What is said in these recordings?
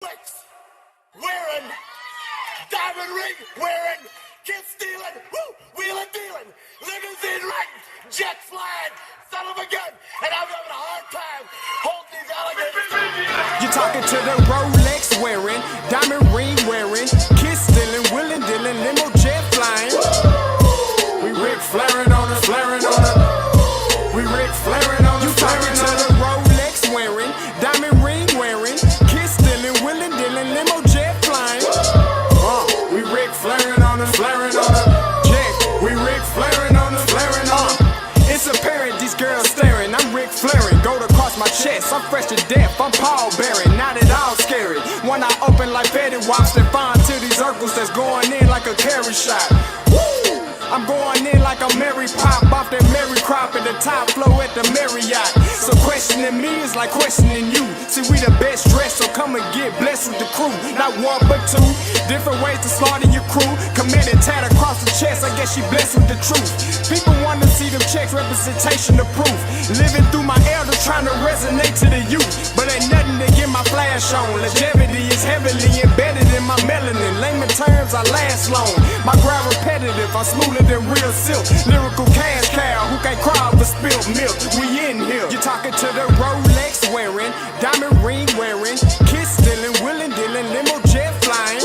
Rolex wearing, diamond ring wearing, kiss stealing, wheeling dealing, limousine riding, jet flying, son of a gun, and I'm having a hard time holding these alligators. You're talking to the Rolex wearing, diamond ring wearing, kiss stealing, wheeling dealing, limo jet flying. We Ric Flairing on it, flaring on it. We Ric Flairing on it. You talking to the Rolex wearing, diamond ring wearing, kiss stealing, wheeling dealing, limo jet flying. We Ric Flairing on it, flaring on it. Yeah, we Ric Flairing on it, flaring on it. It's apparent these girls staring. I'm Ric Flairing, gold across my chest. I'm fresh to death. I'm Paul Bearing, not at all scary. One eye open like Betty Wops and fine to these circles that's going in like a carry shot. Woo! I'm going in like a Mary Pop off that Mary Crop at the top flow at the Marriott. So questioning me is like questioning you. See, we the best dressed, so come and get blessed with the crew. Not one but two, different ways to slaughter your crew. Committed tat across the chest, I guess she blessed with the truth. People want to see them checks, representation of proof. Living through my elder, trying to resonate to the youth. But ain't nothing to get my flash on. Longevity is heavily embedded in my melanin. Layman terms, I last long. My grind repetitive, I'm smoother than real silk. Lyrical cash cow who can't cry over spilled milk. We in here. You're talking to the Rolex wearing, diamond ring wearing, kiss stealing, wheeling dealing, limo jet flying.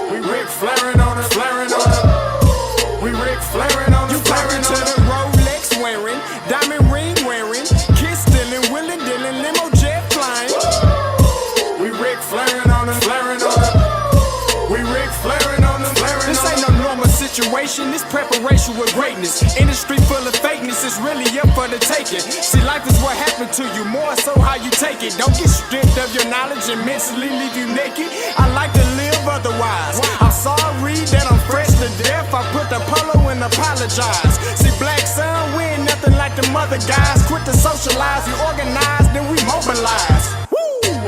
We Ric Flairing on it, flaring on it. We Ric Flairing on it, flaring on it. You talking to the Rolex wearing, diamond ring wearing, kiss stealing, wheeling dealing, limo jet flying. We Ric Flairing on it, flaring on it. We Ric Flairing on it, flaring on it. This ain't no normal situation, this preparation with greatness. Industry full of fakeness, it's really up for the taking. See, life is what happened to you, more so how you take it. Don't get stripped of your knowledge and mentally leave you naked. I like to live otherwise. I'm sorry that I'm fresh to death. I put the polo and apologize. See, black son, we ain't nothing like the mother guys. Quit to socialize, we organize, then we mobilize.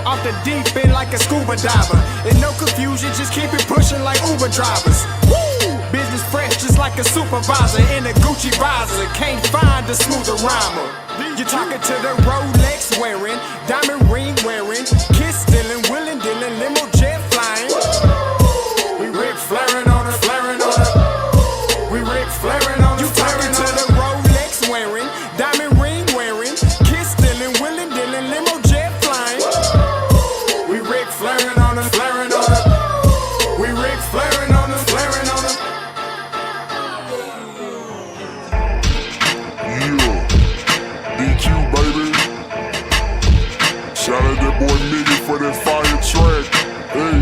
Off the deep end like a scuba diver. And no confusion, just keep it pushing like Uber drivers. Woo! Business fresh just like a supervisor in a Gucci visor. Can't find a smoother rhymer. You're talking to the Rolex wearing, diamond ring wearing, kiss stealing, wheeling dealing, limo jet flying. We Ric Flairing on it, flaring on it. We Ric Flairing on it. You talking to the Rolex wearing, diamond ring wearing, kiss stealing, wheeling dealing, limo jet flying. We Ric Flairing on it, flaring on it. We Ric Flairing on it, flaring on it. Yeah, DQ baby. Shout out that boy Nigga for that fire track. Hey,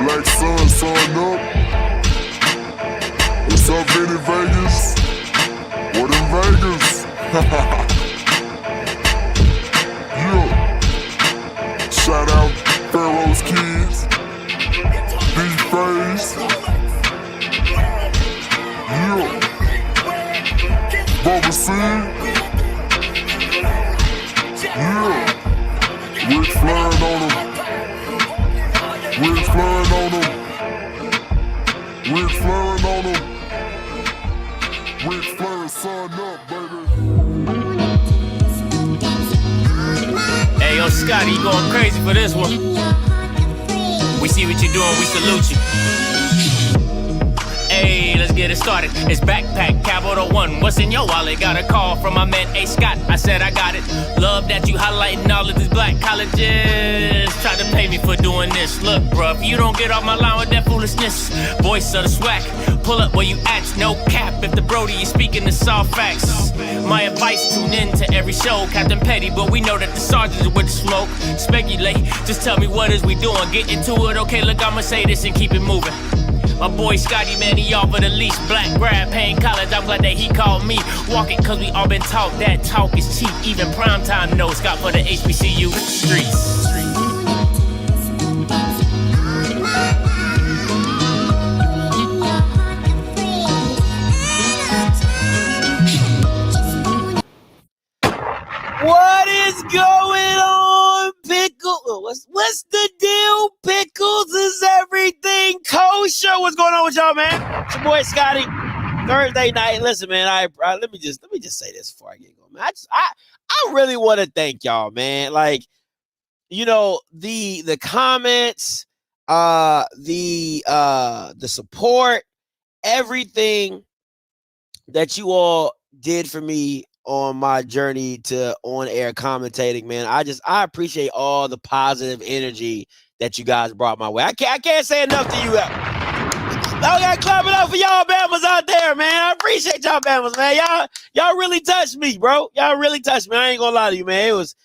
Black Sun, sun up. What's up, Vinny Vegas? What in Vegas? Yeah. Shout out Pharaoh's Kids, D-Phase, yeah, Bubba C, yeah, Ric Flairing on them, Ric Flairing on them, Ric Flairing on them, Ric Flairing, son up, baby. Hey, yo, Scotty, you going crazy for this one. We see what you're doing, we salute you. Hey, let's get it started. It's Backpack Capital One. What's in your wallet? Got a call from my man A. Scott. I said I got it. Love that you highlighting all of these black colleges. Try to pay me for doing this. Look, bruh, if you don't get off my line with that foolishness, voice of the swag, pull up where you at, no cap. If the Brody is speaking the soft facts, my advice, tune in to every show. Captain Petty, but we know that the sergeant is with the smoke. Speculate, just tell me what is we doing. Get into it, okay, look, I'ma say this and keep it moving. My boy Scotty, man, he offered the least. Black grad, paying college, I'm glad that he called me. Walking, cause we all been taught that talk is cheap. Even primetime knows Scott for the HBCU streets. What is going on, Pickle? What's the deal? Pickles is everything kosher. What's going on with y'all, man? It's your boy Scotty. Thursday night. Listen, man. Let me just say this before I get going, man. I really want to thank y'all, man. Like, the comments, the support, everything that you all did for me on my journey to on-air commentating, man. I appreciate all the positive energy that you guys brought my way. I can't say enough to you. I gotta clap it up for y'all Bamas out there, man. I appreciate y'all Bamas, man. Y'all really touched me, bro. Y'all really touched me. I ain't gonna lie to you, man. It was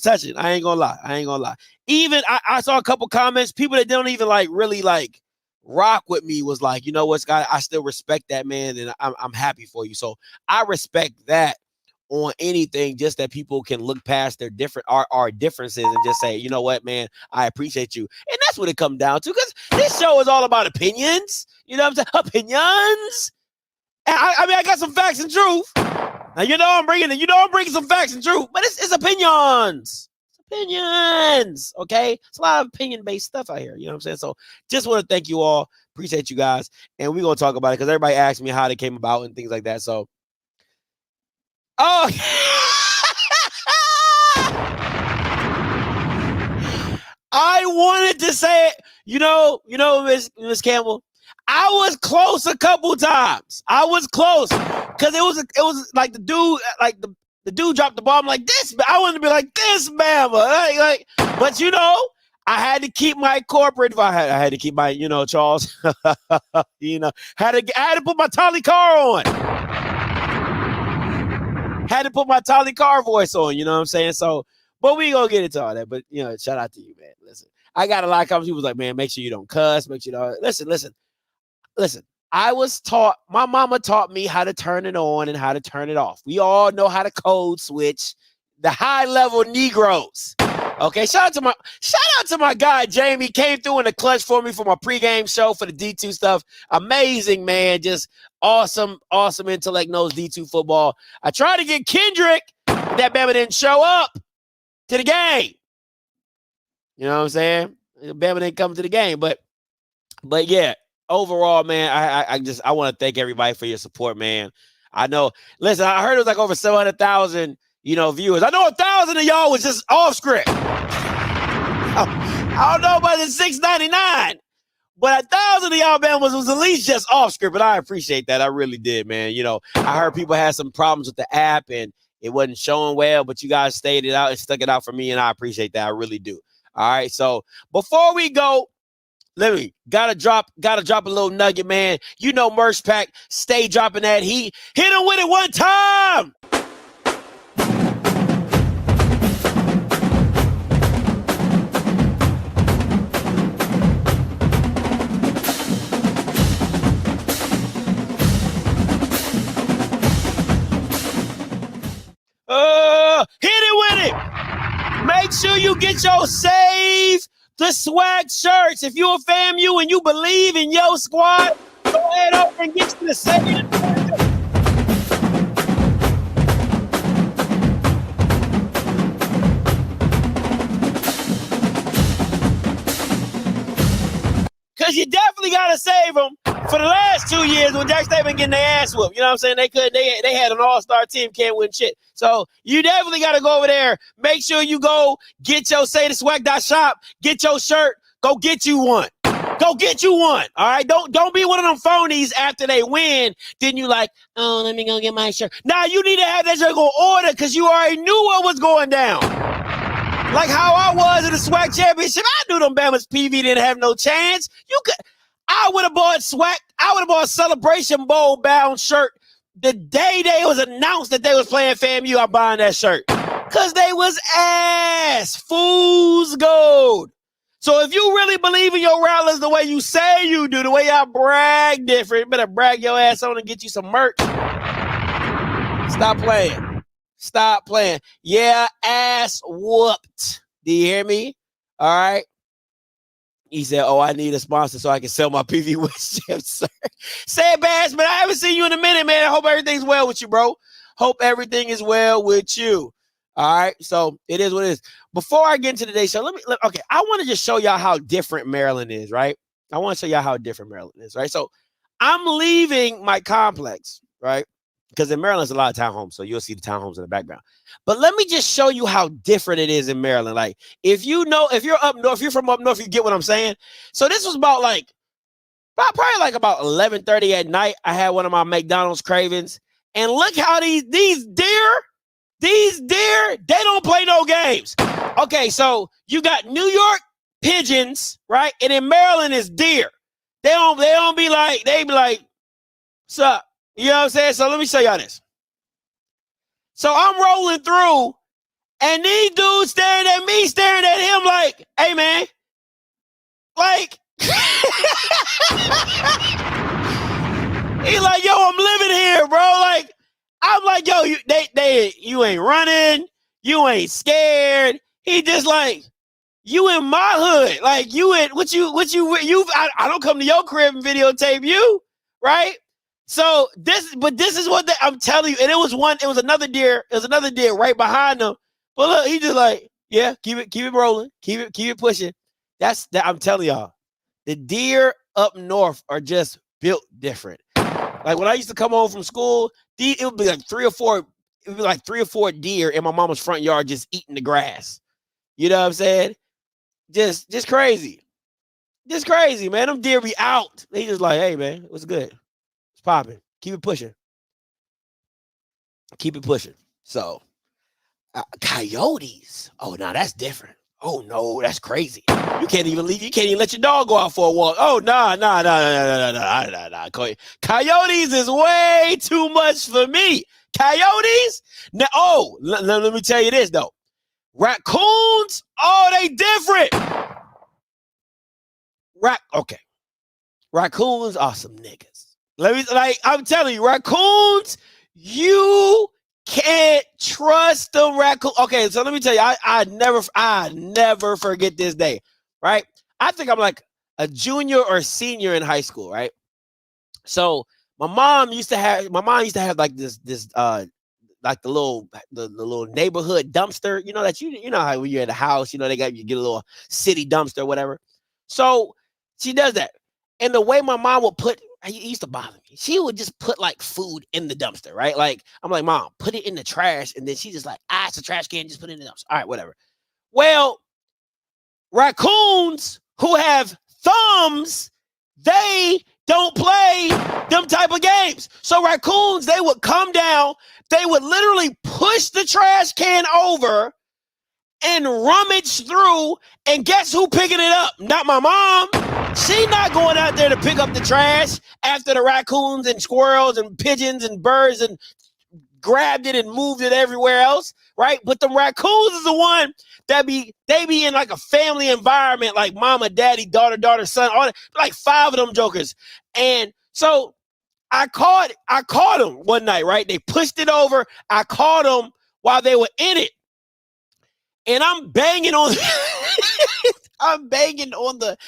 touching. I ain't gonna lie. Even I saw a couple comments. People that don't even really rock with me was like, you know what, Scott? I still respect that, man, and I'm happy for you. So I respect that on anything, just that people can look past their our differences and just say, you know what, man, I appreciate you. And that's what it comes down to, because this show is all about opinions. You know what I'm saying? Opinions. And I got some facts and truth. Now, I'm bringing some facts and truth, but it's opinions. Opinions. Okay. It's a lot of opinion-based stuff out here. You know what I'm saying? So just want to thank you all. Appreciate you guys. And we're going to talk about it because everybody asked me how they came about and things like that. So, I wanted to say it. Miss Campbell, I was close a couple times. I was close because it was like the dude, the dude dropped the ball. I'm like, this. I wanted to be like this, Bama. But I had to keep my corporate. I had to keep my, Charles. I had to put my Tolly Carr on. Had to put my Tolly Carr voice on. You know what I'm saying? So, but we gonna get into all that. But shout out to you, man. Listen, I got a lot of comments. People was like, man, make sure you don't cuss. Make sure you don't. Listen. I was taught. My mama taught me how to turn it on and how to turn it off. We all know how to code switch. The high level Negroes. Okay, shout out to my guy Jamie. Came through in the clutch for me for my pregame show for the D2 stuff. Amazing, man. Just awesome intellect, knows D2 football. I tried to get Kendrick, but that Bama didn't show up to the game. You know what I'm saying? Bama didn't come to the game, but yeah. Overall, man, I want to thank everybody for your support, man. I know. Listen, I heard it was like over 700,000, viewers. I know 1,000 of y'all was just off script. I don't know about the 699, but 1,000 of y'all, man, was at least just off script. And I appreciate that. I really did, man. I heard people had some problems with the app and it wasn't showing well, but you guys stayed it out and stuck it out for me, and I appreciate that. I really do. All right. So before we go, gotta drop a little nugget, man. Merch Pack, stay dropping that heat. Hit him with it one time. Hit it with it. Make sure you get your Save the Swag shirts. If you're a FAMU and you believe in your squad, go ahead over and get you the Save the because you definitely got to save them. For the last 2 years when Jack State been getting their ass whooped, you know what I'm saying? They had an all-star team, can't win shit. So you definitely got to go over there. Make sure you go get your SayTheSwag.shop, get your shirt, go get you one. Go get you one. All right. Don't be one of them phonies after they win. Then you like, oh, let me go get my shirt. Now you need to have that shirt go order because you already knew what was going down. Like how I was in the swag championship. I knew them Bama's PV didn't have no chance. I would have bought swag. I would have bought a Celebration Bowl bound shirt the day they was announced that they was playing FAMU. I'm buying that shirt because they was ass. Fool's gold. So if you really believe in your Rattlers the way you say you do, the way y'all brag different, you better brag your ass on and get you some merch. Stop playing. Stop playing. Yeah, ass whooped. Do you hear me? All right. He said, oh, I need a sponsor so I can sell my PV West chips, sir. Say it, Bass, man. I haven't seen you in a minute, man. I hope everything's well with you, bro. Hope everything is well with you. All right. So it is what it is. Before I get into today's show, okay, I want to just show y'all how different Maryland is, right? I want to show y'all how different Maryland is, right? So I'm leaving my complex, right? because in Maryland, there's a lot of townhomes, so you'll see the townhomes in the background. But let me just show you how different it is in Maryland. Like, if you're up north, if you're from up north, you get what I'm saying. So this was about probably like about 11:30 at night. I had one of my McDonald's cravings, and look how these deer, they don't play no games. Okay, so you got New York pigeons, right? And in Maryland is deer. They don't be like, they be like, what's up? You know what I'm saying? So let me show y'all this. So I'm rolling through, and these dudes staring at me, staring at him like, hey, man. Like, he's like, yo, I'm living here, bro. Like, I'm like, yo, you ain't running. You ain't scared. He just like, you in my hood. Like, you in, I don't come to your crib and videotape you, right? So this is what I'm telling you. And it was another deer right behind them. But look, he just like, yeah, keep it rolling. Keep it pushing. I'm telling y'all, the deer up north are just built different. Like when I used to come home from school, it would be like three or four deer in my mama's front yard just eating the grass. You know what I'm saying? Just crazy. Just crazy, man. Them deer be out. They just like, hey, man, what's good? Popping. Keep it pushing. Keep it pushing. So, coyotes. Oh, no, that's different. Oh, no, that's crazy. You can't even leave. You can't even let your dog go out for a walk. Oh, nah. Coyotes is way too much for me. Coyotes? Now, let me tell you this, though. Raccoons? Oh, they different. Okay. Raccoons are some niggas. I'm telling you, raccoons, you can't trust them raccoons. Okay, so let me tell you, I never forget this day, right? I think I'm like a junior or senior in high school, right? So my mom used to have like this like the little neighborhood dumpster, you know, that you know how when you're at a house, you know, you get a little city dumpster, whatever. So she does that. And the way my mom would it used to bother me. She would just put like food in the dumpster, right? Like, I'm like, Mom, put it in the trash. And then she just like, it's a trash can, just put it in the dumpster. All right, whatever. Well, raccoons who have thumbs, they don't play them type of games. So raccoons, they would come down, they would literally push the trash can over and rummage through, and guess who picking it up? Not my mom. She not going out there to pick up the trash after the raccoons and squirrels and pigeons and birds and grabbed it and moved it everywhere else, right? But the raccoons is the one they be in like a family environment, like mama, daddy, daughter, son, all that, like 5 of them jokers. And so I caught them one night, right? They pushed it over. I caught them while they were in it. And I'm banging on the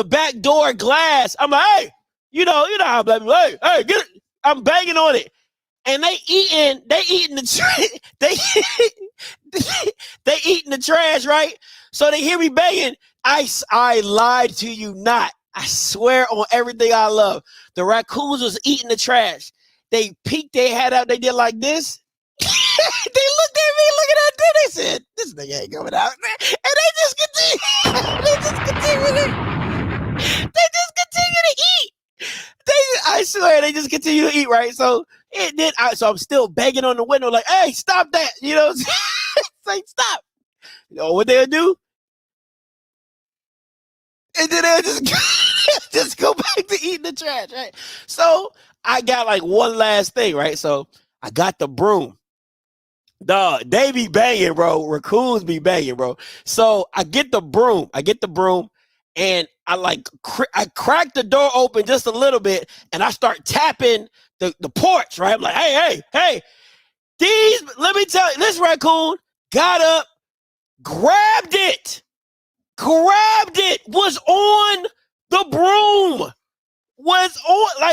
back door glass. I'm like, hey, you know how black people, hey, get it. I'm banging on it. And they eating the they eating the trash, right? So they hear me banging. I lied to you not. I swear on everything I love. The raccoons was eating the trash. They peeked their head out. They did like this. They looked at me looking at them. They said, this nigga ain't coming out. And they just continue to eat. I swear they just continue to eat, right? So so I'm still banging on the window like, hey, stop that. You know, say stop. You know what they'll do? And then they'll just go back to eating the trash, right? So I got like one last thing, right? So I got the broom. Dog, they be banging, bro. Raccoons be banging, bro. So I get the broom, and I crack the door open just a little bit, and I start tapping the porch, right? I'm like, hey. Let me tell you, this raccoon got up, grabbed it, was on the broom,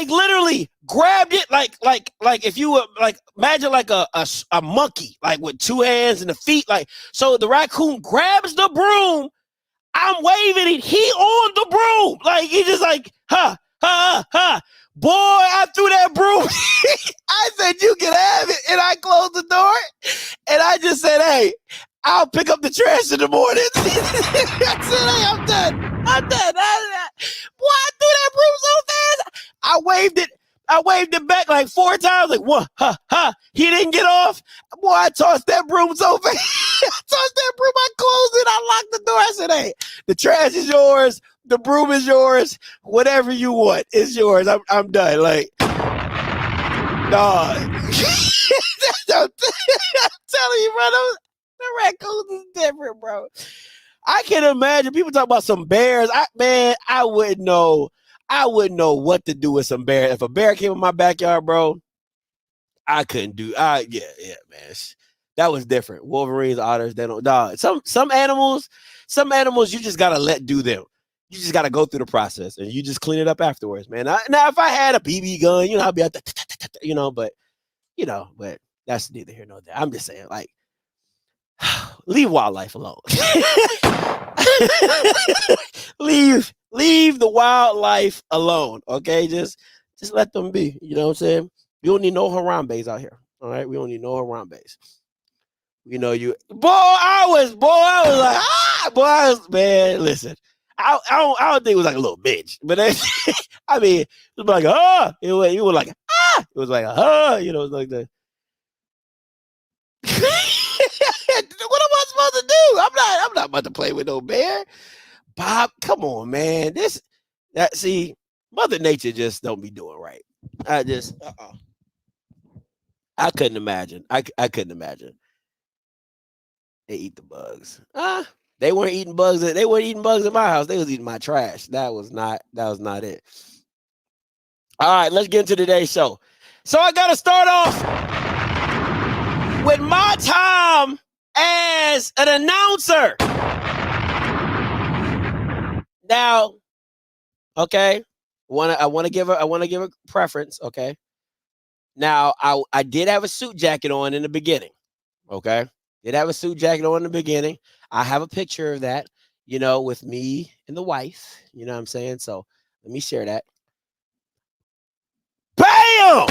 literally grabbed it, like if you were like, imagine like a monkey, like with 2 hands and the feet, like, so the raccoon grabs the broom, I'm waving it, he on the broom, like he just like, ha. Boy, I threw that broom. I said, you can have it. And I closed the door. And I just said, hey, I'll pick up the trash in the morning. I said, hey, I'm done. Boy, I threw that broom so fast. I waved it back like 4 times. Like, what? He didn't get off. Boy, I tossed that broom so fast. I tossed that broom. I closed it. I locked the door. I said, hey, the trash is yours. The broom is yours. Whatever you want is yours. I'm done. Like, dog. I'm telling you, bro. The raccoons is different, bro. I can imagine people talk about some bears. I wouldn't know. I wouldn't know what to do with some bears. If a bear came in my backyard, bro, I couldn't do. Yeah, man. That was different. Wolverines, otters, they don't. Dog. Some animals you just gotta let do them. You just gotta go through the process and you just clean it up afterwards, man. Now, if I had a BB gun, I'd be out there, but that's neither here nor there. I'm just saying, like, leave wildlife alone. leave the wildlife alone, okay? Just let them be. You know what I'm saying? You don't need no Harambe's out here. All right, we don't need no Harambe's. I was like, man, listen. I don't think it was like a little bitch, but I mean, it was like, it was like, it was like, it was like that. What am I supposed to do? I'm not about to play with no bear. Bob, come on, man. See, Mother Nature just don't be doing right. I couldn't imagine. I couldn't imagine. They eat the bugs. They weren't eating bugs. They weren't eating bugs in my house. They was eating my trash. That was not it. All right, let's get into today's show. So I got to start off with my time as an announcer. Now, okay, I want to give a preference. Okay, now I did have a suit jacket on in the beginning. Okay, did have a suit jacket on in the beginning. I have a picture of that, with me and the wife. You know what I'm saying? So let me share that. Bam!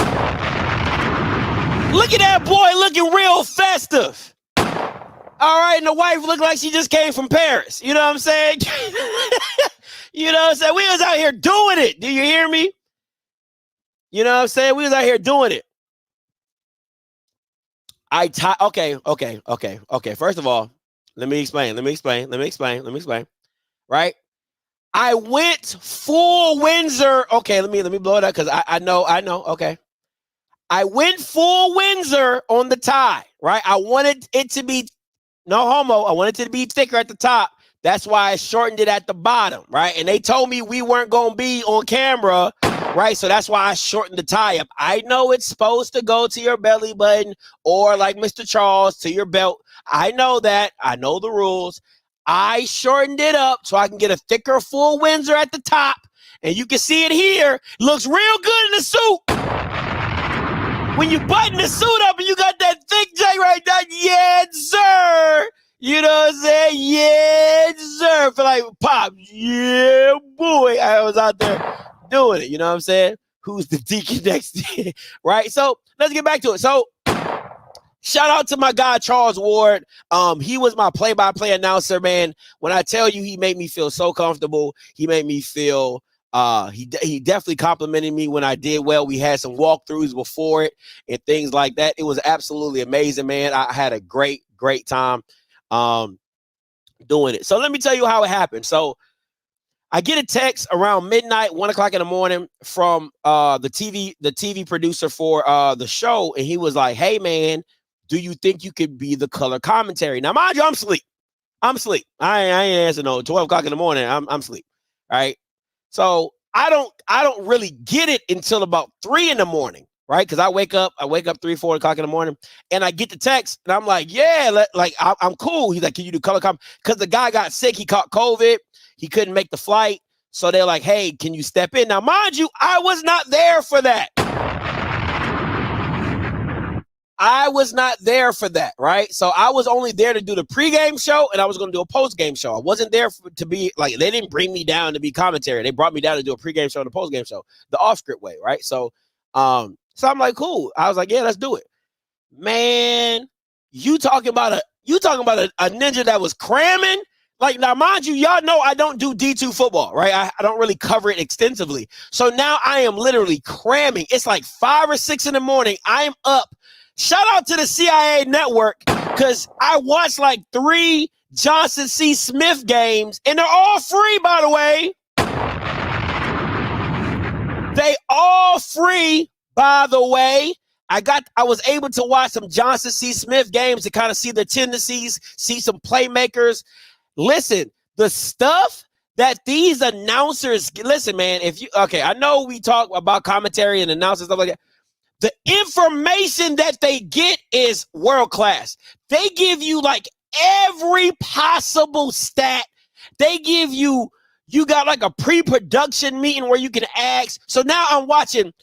Look at that boy looking real festive. All right, and the wife looked like she just came from Paris. You know what I'm saying? You know what I'm saying? We was out here doing it. Do you hear me? You know what I'm saying? We was out here doing it. Okay. First of all, let me explain. Right? I went full Windsor. Okay, let me blow it up because I know. Okay. I went full Windsor on the tie, right? I wanted it to be, no homo, I wanted it to be thicker at the top. That's why I shortened it at the bottom, right? And they told me we weren't going to be on camera, right? So that's why I shortened the tie up. I know it's supposed to go to your belly button or like Mr. Charles to your belt. I know that. I know the rules. I shortened it up so I can get a thicker full Windsor at the top. And you can see it here. Looks real good in the suit. When you button the suit up and you got that thick J right there, yeah, sir. You know what I'm saying? Yeah, sir. Feel like pop. Yeah, boy. I was out there doing it. You know what I'm saying? Who's the deacon next year? Right? So let's get back to it. So shout out to my guy, Charles Ward. He was my play-by-play announcer, man. When I tell you, he made me feel so comfortable. He made me feel he definitely complimented me when I did well. We had some walkthroughs before it and things like that. It was absolutely amazing, man. I had a great time doing it. So let me tell you how it happened. So I get a text around midnight, 1 o'clock in the morning from the TV producer for the show, and he was like, "Hey, man, do you think you could be the color commentary?" Now, mind you, I'm asleep. I ain't answering no 12 o'clock in the morning. I'm asleep. Right. So I don't really get it until about 3 in the morning, right? Because I wake up 3, 4 o'clock in the morning, and I get the text, and I'm like, yeah, I'm cool. He's like, can you do color comment? Because the guy got sick, he caught COVID, he couldn't make the flight, so they're like, hey, can you step in? Now, mind you, I was not there for that. I was not there for that, right? So I was only there to do the pregame show, and I was going to do a postgame show. I wasn't there to be like, they didn't bring me down to be commentary. They brought me down to do a pregame show and a postgame show, the Offscript way, right? So I'm like, cool. I was like, yeah, let's do it. Man, you talking about a ninja that was cramming? Like, now, mind you, y'all know I don't do D2 football, right? I don't really cover it extensively. So now I am literally cramming. It's like 5 or 6 in the morning. I am up. Shout out to the CIA network, because I watched like 3 Johnson C. Smith games, and they're all free, by the way. They all free, by the way. I was able to watch some Johnson C. Smith games to kind of see the tendencies, see some playmakers. Listen, the stuff that these announcers, listen, man, I know we talk about commentary and announcers, stuff like that. The information that they get is world class. They give you like every possible stat. They give you got like a pre-production meeting where you can ask. So now I'm watching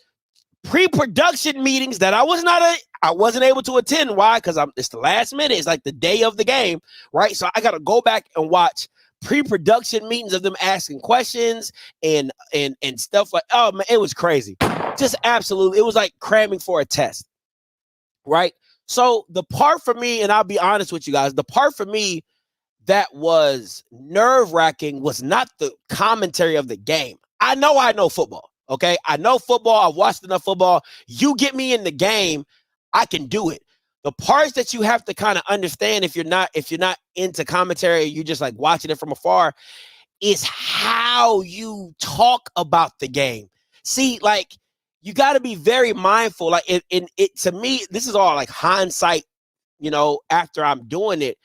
pre-production meetings that I wasn't able to attend. Why? Because it's the last minute. It's like the day of the game, right? So I got to go back and watch pre-production meetings of them asking questions and stuff like, oh man, it was crazy. Just absolutely. It was like cramming for a test, right? So the part for me, and I'll be honest with you guys, the part for me that was nerve-wracking was not the commentary of the game. I know football. Okay, I know football. I've watched enough football. You get me in the game, I can do it. The parts that you have to kind of understand if you're not into commentary, you're just like watching it from afar, is how you talk about the game. See, like, you got to be very mindful. Like, it to me, this is all like hindsight, after I'm doing it.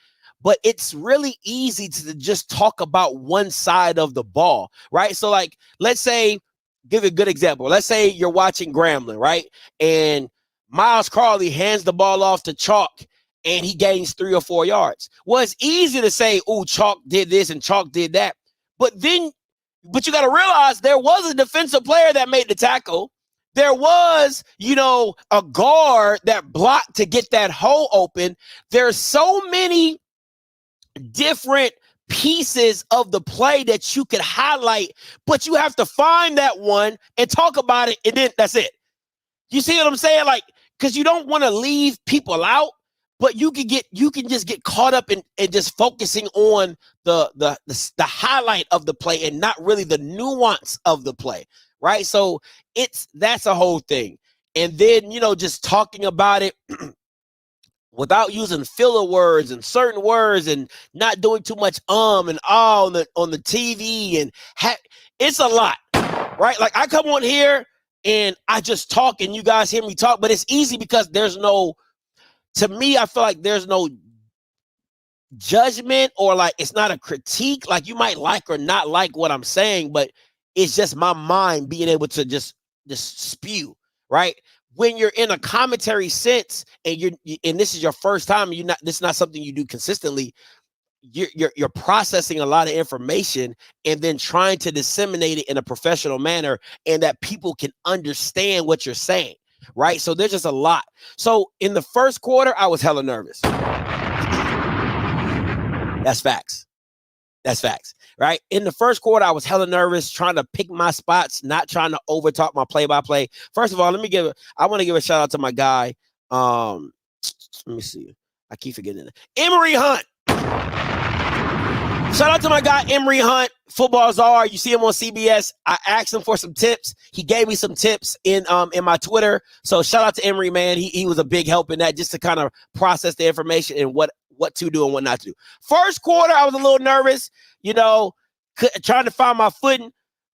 But it's really easy to just talk about one side of the ball, right? So, like, let's say, give a good example. Let's say you're watching Grambling, right? And Miles Crawley hands the ball off to Chalk and he gains 3 or 4 yards. Well, it's easy to say, oh, Chalk did this and Chalk did that. But you got to realize there was a defensive player that made the tackle. There was, a guard that blocked to get that hole open. There's so many different pieces of the play that you could highlight, but you have to find that one and talk about it, and then that's it. You see what I'm saying? Like, because you don't want to leave people out, but you can just get caught up in just focusing on the highlight of the play and not really the nuance of the play, right? So that's a whole thing. And then, just talking about it without using filler words and certain words and not doing too much and ah on the TV, and it's a lot, right? Like, I come on here and I just talk and you guys hear me talk, but it's easy because to me, I feel like there's no judgment, or like, it's not a critique. Like, you might like or not like what I'm saying, but it's just my mind being able to just spew, right? When you're in a commentary sense and and this is your first time, this is not something you do consistently, you're processing a lot of information and then trying to disseminate it in a professional manner and that people can understand what you're saying, right? So there's just a lot. So in the first quarter, I was hella nervous. That's facts. That's facts, right? In the first quarter, I was hella nervous, trying to pick my spots, not trying to overtalk my play-by-play. First of all, I want to give a shout out to my guy. Let me see. I keep forgetting it. Emory Hunt. Shout out to my guy, Emory Hunt, Football Czar. You see him on CBS. I asked him for some tips. He gave me some tips in my Twitter. So shout out to Emory, man. He was a big help in that, just to kind of process the information and what to do and what not to do. First quarter, I was a little nervous, trying to find my footing.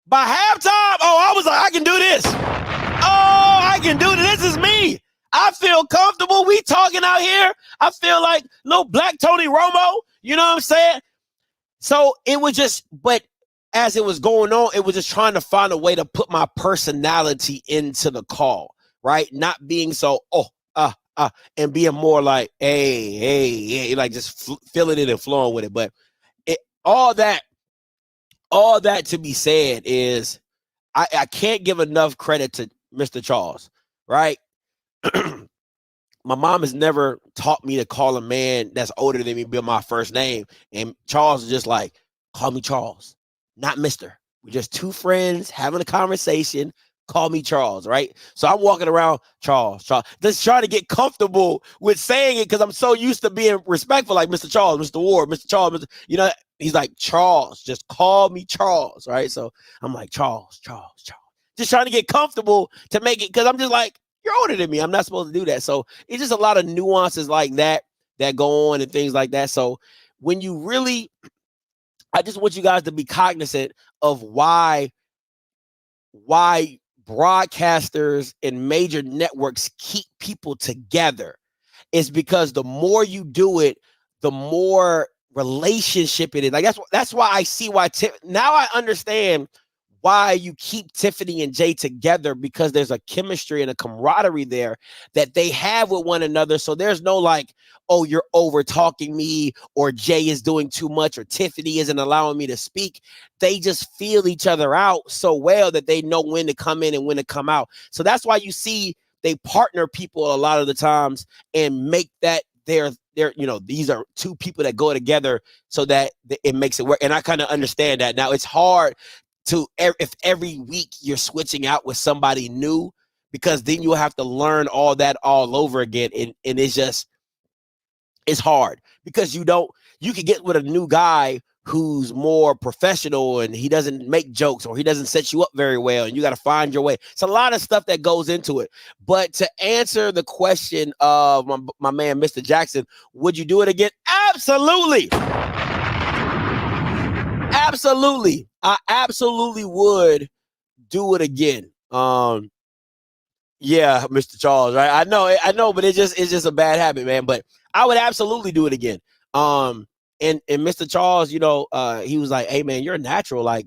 By halftime, I was like, I can do this. I can do this. This is me. I feel comfortable. We talking out here. I feel like little black Tony Romo. You know what I'm saying? So it was just, but as it was going on, it was just trying to find a way to put my personality into the call, right? Not being so, and being more like, hey, like just feeling it and flowing with it. But all that to be said is, I can't give enough credit to Mr. Charles, right? my mom has never taught me to call a man that's older than me by my first name. And Charles is just like, call me Charles, not Mr. We're just two friends having a conversation. Call me Charles, right? So I'm walking around, Charles, just trying to get comfortable with saying it because I'm so used to being respectful, like Mr. Charles, Mr. Ward, Mr. Charles, Mr. He's like, Charles, just call me Charles, right? So I'm like, Charles. Just trying to get comfortable to make it, because I'm just like, you're older than me. I'm not supposed to do that. So it's just a lot of nuances like that go on and things like that. So when you really, I just want you guys to be cognizant of why broadcasters and major networks keep people together. It's because the more you do it, the more relationship it is. Like that's why I see why now I understand why you keep Tiffany and Jay together, because there's a chemistry and a camaraderie there that they have with one another. So there's no like, oh, you're over talking me, or Jay is doing too much, or Tiffany isn't allowing me to speak. They just feel each other out so well that they know when to come in and when to come out. So that's why you see they partner people a lot of the times and make that these are two people that go together so that it makes it work. And I kind of understand that. Now it's hard if every week you're switching out with somebody new, because then you'll have to learn all that all over again. And it's hard because you can get with a new guy who's more professional and he doesn't make jokes or he doesn't set you up very well, and you got to find your way. It's a lot of stuff that goes into it. But to answer the question of my man, Mr. Jackson, would you do it again? Absolutely. Absolutely. I absolutely would do it again. Yeah, Mr. Charles, right? I know, but it's just a bad habit, man. But I would absolutely do it again. And Mr. Charles, he was like, hey man, you're a natural. Like,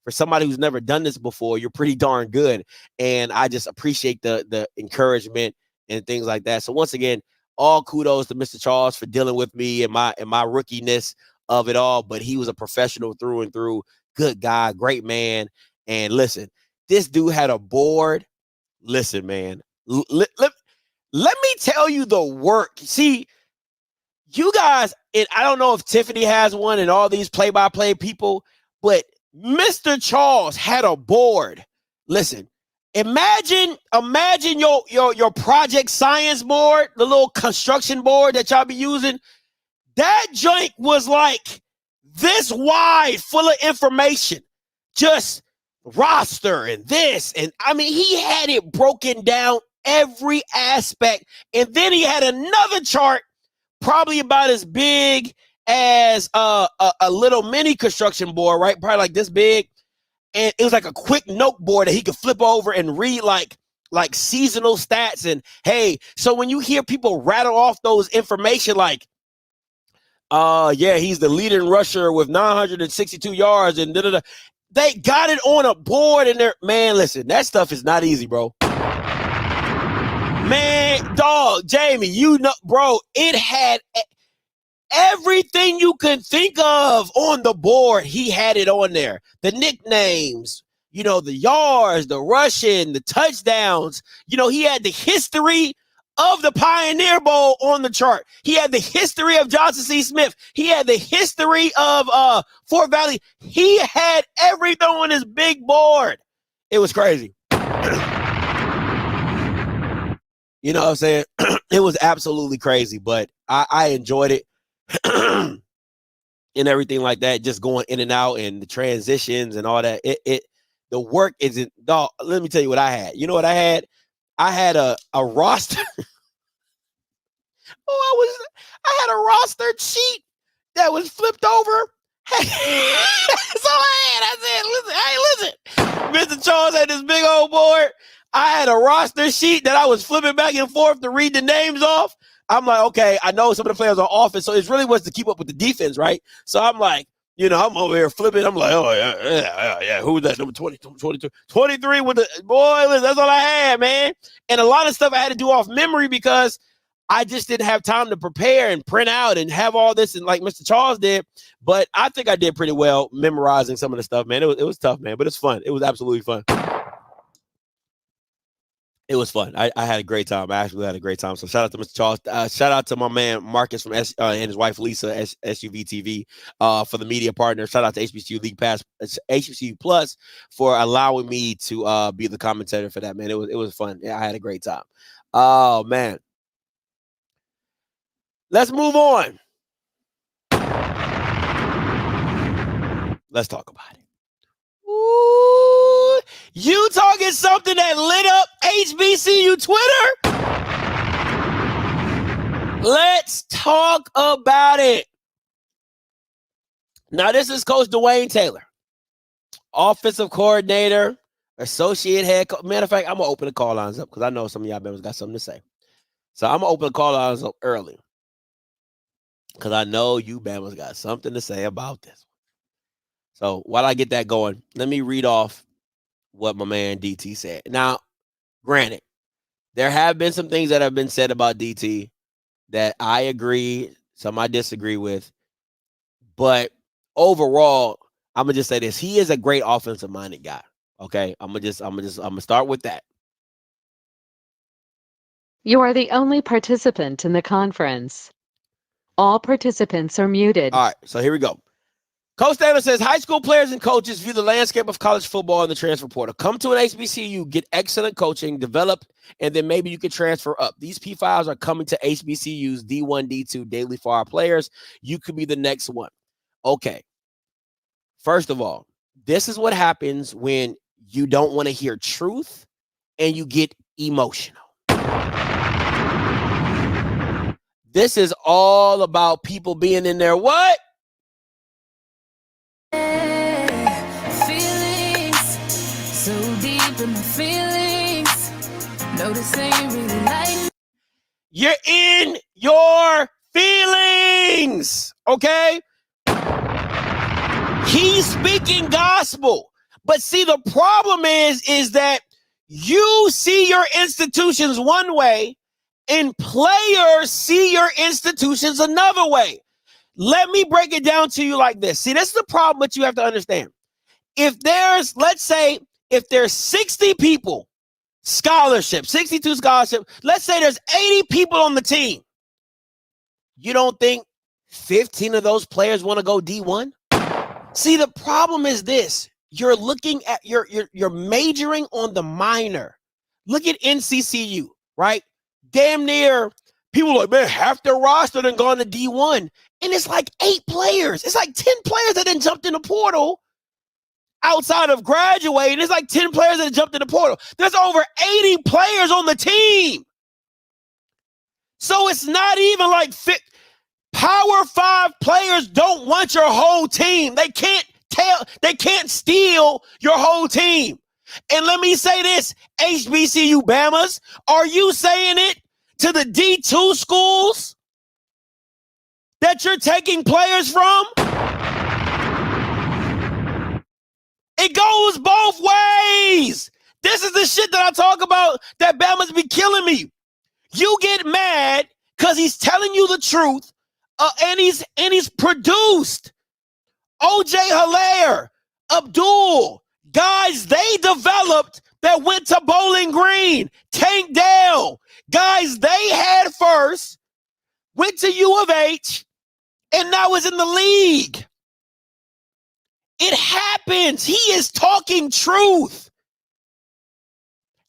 for somebody who's never done this before, you're pretty darn good. And I just appreciate the encouragement and things like that. So once again, all kudos to Mr. Charles for dealing with me and my rookiness of it all. But he was a professional through and through. Good guy, great man. And listen, this dude had a board. Listen, man, let me tell you the work. See, you guys, and I don't know if Tiffany has one and all these play-by-play people, but Mr. Charles had a board. Listen, imagine your project science board, the little construction board that y'all be using. That joint was like this wide, full of information, just roster and this. And I mean, he had it broken down every aspect. And then he had another chart, probably about as big as a little mini construction board, right? Probably like this big. And it was like a quick note board that he could flip over and read like seasonal stats. And hey, so when you hear people rattle off those information like, yeah, he's the leading rusher with 962 yards and da-da-da. They got it on a board and man, listen, that stuff is not easy, bro. Man, dog, Jamie, bro, it had everything you can think of on the board. He had it on there. The nicknames, the yards, the rushing, the touchdowns. He had the history of the Pioneer Bowl on the chart. He had the history of Johnson C. Smith. He had the history of Fort Valley. He had everything on his big board. It was crazy. You know what I'm saying? It was absolutely crazy, but I enjoyed it and everything like that, just going in and out and the transitions and all that. The work isn't, dog. Let me tell you what I had. You know what I had? I had a roster. I had a roster sheet that was flipped over. That's all I had. I said, listen, Mr. Charles had this big old board. I had a roster sheet that I was flipping back and forth to read the names off. I'm like, okay, I know some of the players are offense, so it really was to keep up with the defense, right? So I'm like, I'm over here flipping. I'm like, oh, yeah. Who's that? Number 20, 22, 23 with the boy. Listen, that's all I had, man. And a lot of stuff I had to do off memory because I just didn't have time to prepare and print out and have all this and like Mr. Charles did. But I think I did pretty well memorizing some of the stuff, man. It was tough, man, but it's fun. It was absolutely fun. It was fun. I had a great time. I actually had a great time. So shout out to Mr. Charles. Shout out to my man Marcus from and his wife Lisa SUV TV for the media partner. Shout out to HBCU League Pass, HBCU Plus for allowing me to be the commentator for that. Man, it was fun. Yeah, I had a great time. Oh man, let's move on. Let's talk about it. Ooh, you talking something that lit up HBCU Twitter? Let's talk about it. Now, this is Coach Dwayne Taylor, offensive coordinator, associate head coach. Matter of fact, I'm going to open the call lines up because I know some of y'all members got something to say. So I'm going to open the call lines up early because I know you Bama's got something to say about this. So while I get that going, let me read off what my man DT said. Now, granted, there have been some things that have been said about DT that I agree, some I disagree with. But overall, I'm gonna just say this: he is a great offensive-minded guy. Okay, I'm gonna start with that. You are the only participant in the conference. All participants are muted. All right, so here we go. Coach Taylor says, high school players and coaches view the landscape of college football in the transfer portal. Come to an HBCU, get excellent coaching, develop, and then maybe you can transfer up. These P5s are coming to HBCUs, D1, D2, daily for our players. You could be the next one. Okay. First of all, this is what happens when you don't want to hear truth and you get emotional. This is all about people being in their what? So deep in my feelings. No, this ain't really like. You're in your feelings, okay? He's speaking gospel. But see, the problem is that you see your institutions one way and players see your institutions another way. Let me break it down to you like this. See, this is the problem that you have to understand. If there's, let's say, if there's 60 people, scholarship, 62 scholarship, let's say there's 80 people on the team. You don't think 15 of those players want to go D1? See, the problem is this. You're looking at, you're majoring on the minor. Look at NCCU, right? Damn near, people are like, man, half their roster done gone to D1. And it's like 8 players. It's like 10 players that then jumped in the portal. Outside of graduating, there's like 10 players that jumped in the portal. There's over 80 players on the team. So it's not even like Power 5 players don't want your whole team. They can't steal your whole team. And let me say this, HBCU Bamas, are you saying it to the D2 schools that you're taking players from? It goes both ways. This is the shit that I talk about that Bama's be killing me. You get mad because he's telling you the truth, and he's produced. OJ Hilaire, Abdul, guys they developed that went to Bowling Green, Tank Dell, guys they had first, went to U of H, and now is in the league. It happens. He is talking truth.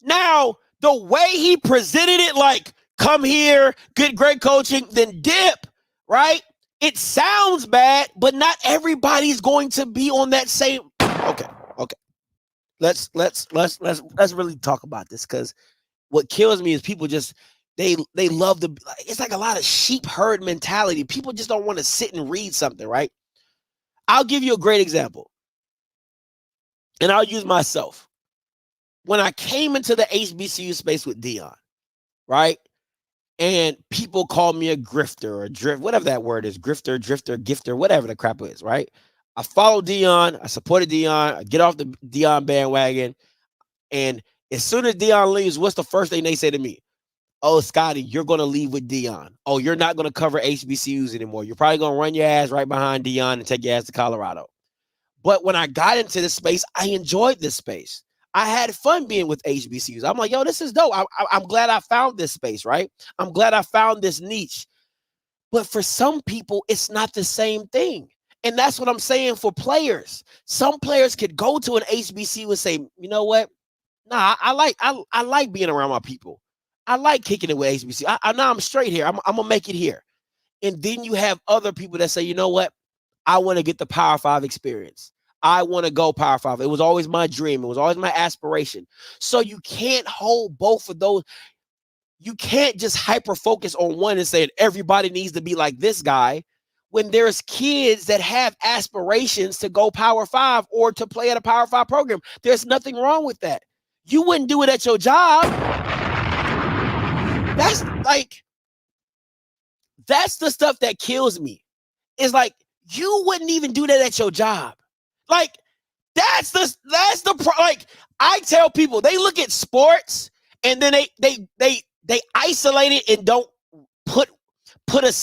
Now, the way he presented it, like, come here, get great coaching, then dip, right? It sounds bad, but not everybody's going to be on that same. Okay. Let's really talk about this, because what kills me is people just they love the. It's like a lot of sheep herd mentality. People just don't want to sit and read something, right? I'll give you a great example. And I'll use myself. When I came into the HBCU space with Dion, right? And people call me a grifter or drift, whatever that word is, grifter, drifter, gifter, whatever the crap is, right? I followed Dion. I supported Dion. I get off the Dion bandwagon. And as soon as Dion leaves, what's the first thing they say to me? Oh, Scotty, you're going to leave with Dion. Oh, you're not going to cover HBCUs anymore. You're probably going to run your ass right behind Dion and take your ass to Colorado. But when I got into this space, I enjoyed this space. I had fun being with HBCUs. I'm like, yo, this is dope. I'm glad I found this space, right? I'm glad I found this niche. But for some people, it's not the same thing. And that's what I'm saying for players. Some players could go to an HBCU and say, you know what? Nah, I like being around my people. I like kicking it with HBCU. I know I'm straight here. I'm gonna make it here. And then you have other people that say, you know what? I want to get the Power 5 experience. I want to go Power 5. It was always my dream. It was always my aspiration. So you can't hold both of those. You can't just hyper focus on one and say everybody needs to be like this guy when there's kids that have aspirations to go Power 5 or to play at a Power 5 program. There's nothing wrong with that. You wouldn't do it at your job. That's the stuff that kills me. It's like, you wouldn't even do that at your job. Like, like, I tell people, they look at sports and then they isolate it and don't put a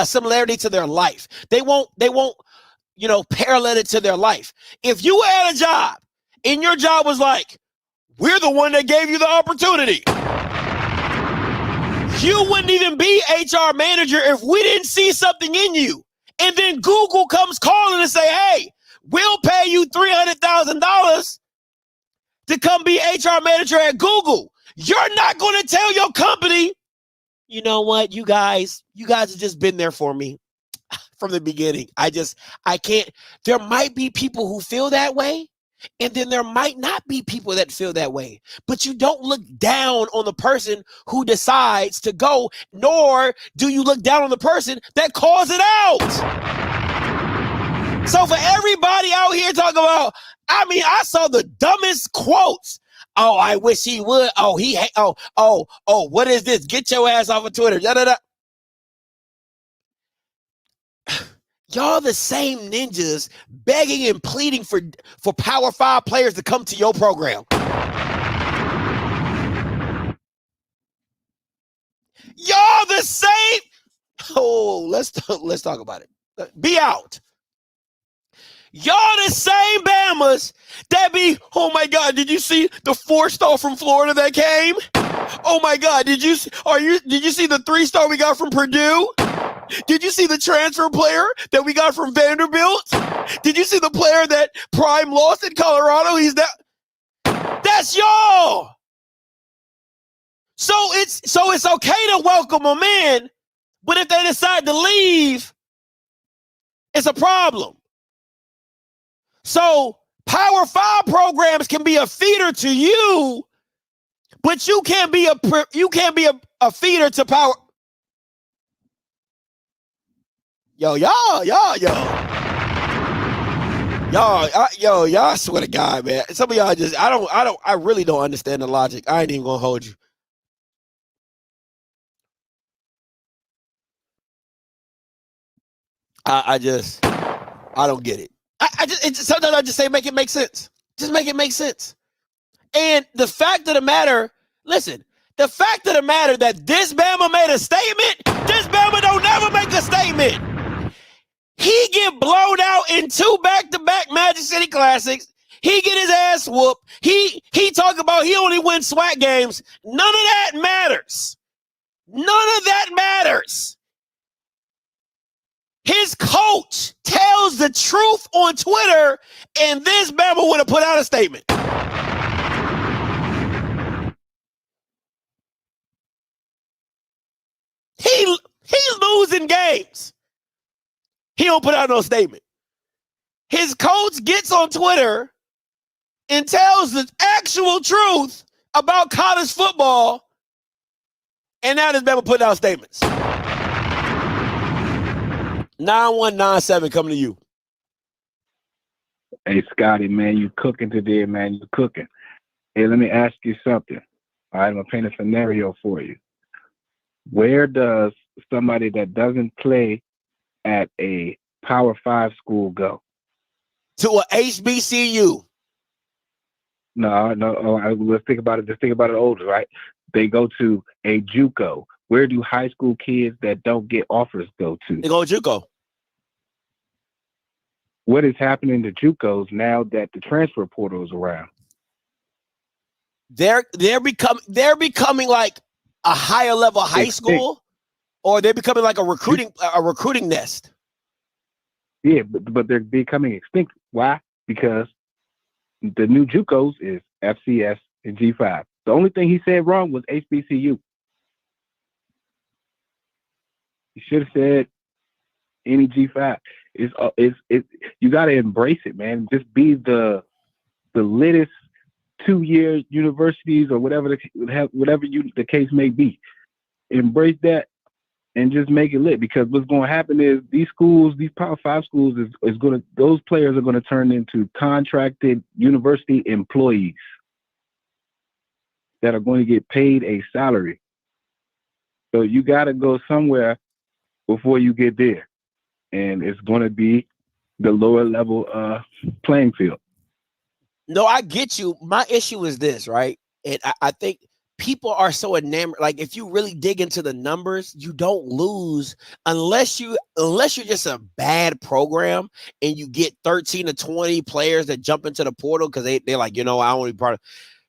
similarity to their life. They won't, parallel it to their life. If you had a job and your job was like, we're the one that gave you the opportunity, you wouldn't even be HR manager if we didn't see something in you. And then Google comes calling and say, hey, we'll pay you $300,000 to come be HR manager at Google. You're not going to tell your company, you know what, you guys have just been there for me from the beginning. I can't. There might be people who feel that way, and then there might not be people that feel that way. But you don't look down on the person who decides to go, nor do you look down on the person that calls it out. So for everybody out here talking about, I saw the dumbest quotes. Oh, I wish he would. Oh, what is this? Get your ass off of Twitter. Da, da, da. Y'all the same ninjas begging and pleading for Power 5 players to come to your program. Y'all the same. Oh, let's talk about it. Be out. Y'all the same Bamas that be, oh my God, did you see the 4-star from Florida that came? Oh my God, did you see the 3-star we got from Purdue? Did you see the transfer player that we got from Vanderbilt? Did you see the player that Prime lost in Colorado? That's y'all. So it's okay to welcome them in, but if they decide to leave, it's a problem. So Power 5 programs can be a feeder to you, but you can't be a feeder to Power. Y'all, I swear to God, man. Some of y'all just, I really don't understand the logic. I ain't even gonna hold you. I don't get it. Sometimes I just say, make it make sense. Just make it make sense. And the fact of the matter, listen, the fact of the matter that this Bama made a statement, this Bama don't never make a statement. He get blown out in 2 back-to-back Magic City Classics. He get his ass whooped. He talk about he only wins SWAC games. None of that matters. None of that matters. His coach tells the truth on Twitter, and this Bama would have put out a statement. He's losing games. He don't put out no statement. His coach gets on Twitter and tells the actual truth about college football, and now this Bama putting out statements. 9197 coming to you. Hey, Scotty, man, you cooking today, man. You cooking. Hey, let me ask you something. All right, I'm going to paint a scenario for you. Where does somebody that doesn't play at a Power 5 school go? To a HBCU. No. Let's think about it. Just think about it older, right? They go to a JUCO. Where do high school kids that don't get offers go to? They go to JUCO. what is happening to JUCOs now that the transfer portal is around? They're becoming like a higher level high school, or they're becoming like a recruiting nest. Yeah, but they're becoming extinct. Why? Because the new JUCOs is FCS and G5. The only thing he said wrong was HBCU. He should have said any G5. You got to embrace it, man. Just be the latest 2-year universities or whatever the case may be. Embrace that and just make it lit, because what's going to happen is these Power 5 schools those players are going to turn into contracted university employees that are going to get paid a salary. So you got to go somewhere before you get there, and it's going to be the lower level playing field. No, I get you. My issue is this, right? And I think people are so enamored. Like, if you really dig into the numbers, you don't lose unless you're just a bad program and you get 13 to 20 players that jump into the portal because they're like, I don't want to be part of.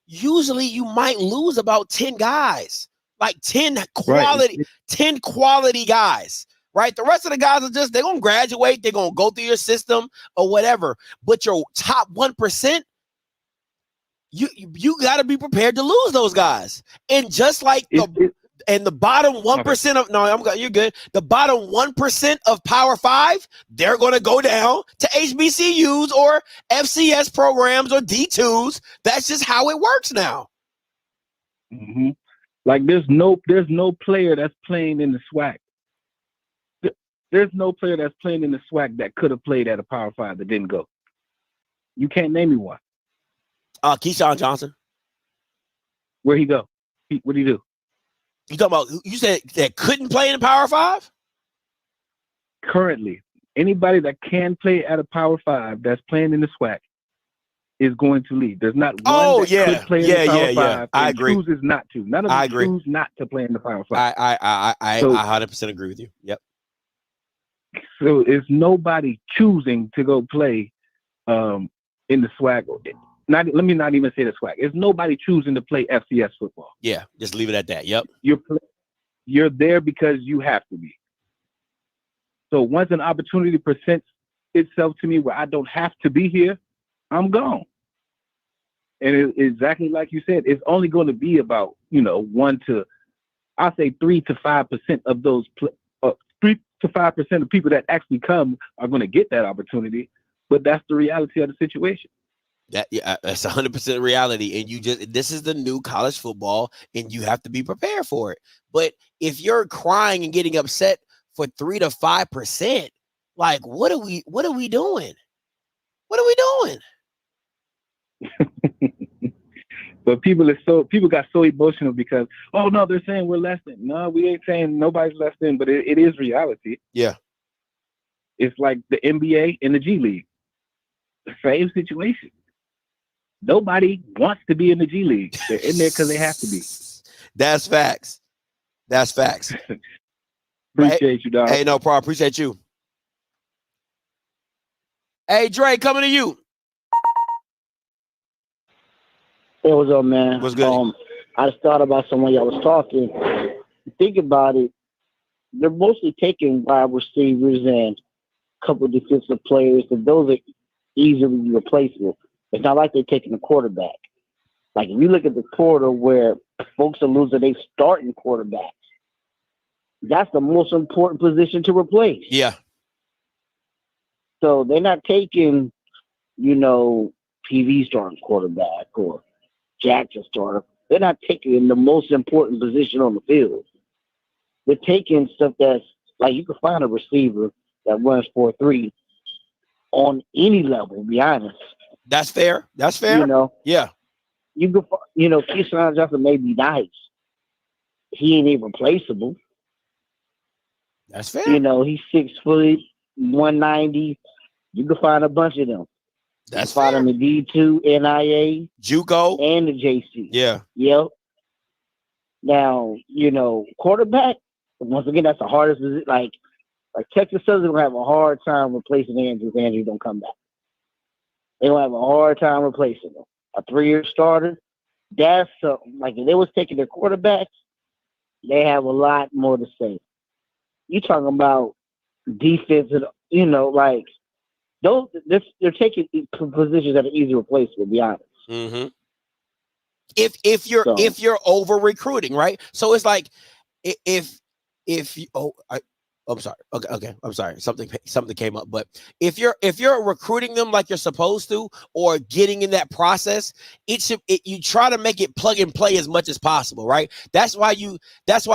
Usually you might lose about 10 guys, like 10 quality guys, right? The rest of the guys they're going to graduate. They're going to go through your system or whatever. But your top 1%, you got to be prepared to lose those guys. And just like the bottom 1% you're good. The bottom 1% of Power 5, they're going to go down to HBCUs or FCS programs or D2s. That's just how it works now. Mm-hmm. Like there's no player that's playing in the SWAC. There's no player that's playing in the SWAC that could have played at a Power 5 that didn't go. You can't name me one. Keyshawn Johnson. Where'd he go? What did he do? You talking about, you said that couldn't play in Power 5? Currently, anybody that can play at a Power 5 that's playing in the SWAC is going to leave. There's not one that could play in the Power 5 I and agree. chooses not to. None of them choose not to play in the Power 5. I 100% agree with you. Yep. So it's nobody choosing to go play in the SWAC. Let me not even say the SWAC. It's nobody choosing to play FCS football. Yeah, just leave it at that. Yep. You're there because you have to be. So once an opportunity presents itself to me where I don't have to be here, I'm gone. And exactly like you said, it's only going to be about 3 to 5% of those 3 to 5% of people that actually come are going to get that opportunity. But that's the reality of the situation. That's 100% reality. And this is the new college football, and you have to be prepared for it. But if you're crying and getting upset for 3 to 5%, like what are we doing? What are we doing? But people got so emotional because, oh no, they're saying we're less than. No, we ain't saying nobody's less than, but it is reality. Yeah. It's like the NBA and the G League. The same situation. Nobody wants to be in the G League. They're in there because they have to be. That's facts. Appreciate you, dog. Hey, no problem. Appreciate you. Hey, Dre, coming to you. Hey, what's up, man? What's good? I just thought about someone y'all was talking. Think about it. They're mostly taking wide receivers and a couple of defensive players, and those are easily replaceable. It's not like they're taking a quarterback. Like, if you look at the portal where folks are losing their starting quarterbacks, that's the most important position to replace. Yeah. So they're not taking, PV starting quarterback or Jackson starter. They're not taking the most important position on the field. They're taking stuff that's like, you can find a receiver that runs 4.3 on any level, to be honest. That's fair. Yeah. You can, Keyshawn Johnson may be nice. He ain't irreplaceable. That's fair. He's 6 foot, 190. You can find a bunch of them. That's fair. Find them in D2, NIA, JUCO, and the JC. Yeah. Yep. Now, quarterback, once again, that's the hardest. Like, Like Texas Southern will have a hard time replacing Andrews. Andrews don't come back. They will have a hard time replacing him. A 3-year starter, that's like if they was taking their quarterbacks, they have a lot more to say. You talking about defense, and like those they're taking positions that are easy to replace. To be honest, Mm-hmm. If you're over recruiting, right? So it's like if you I'm sorry. Okay. I'm sorry. Something came up. But if you're recruiting them like you're supposed to, or getting in that process, you try to make it plug and play as much as possible, right? That's why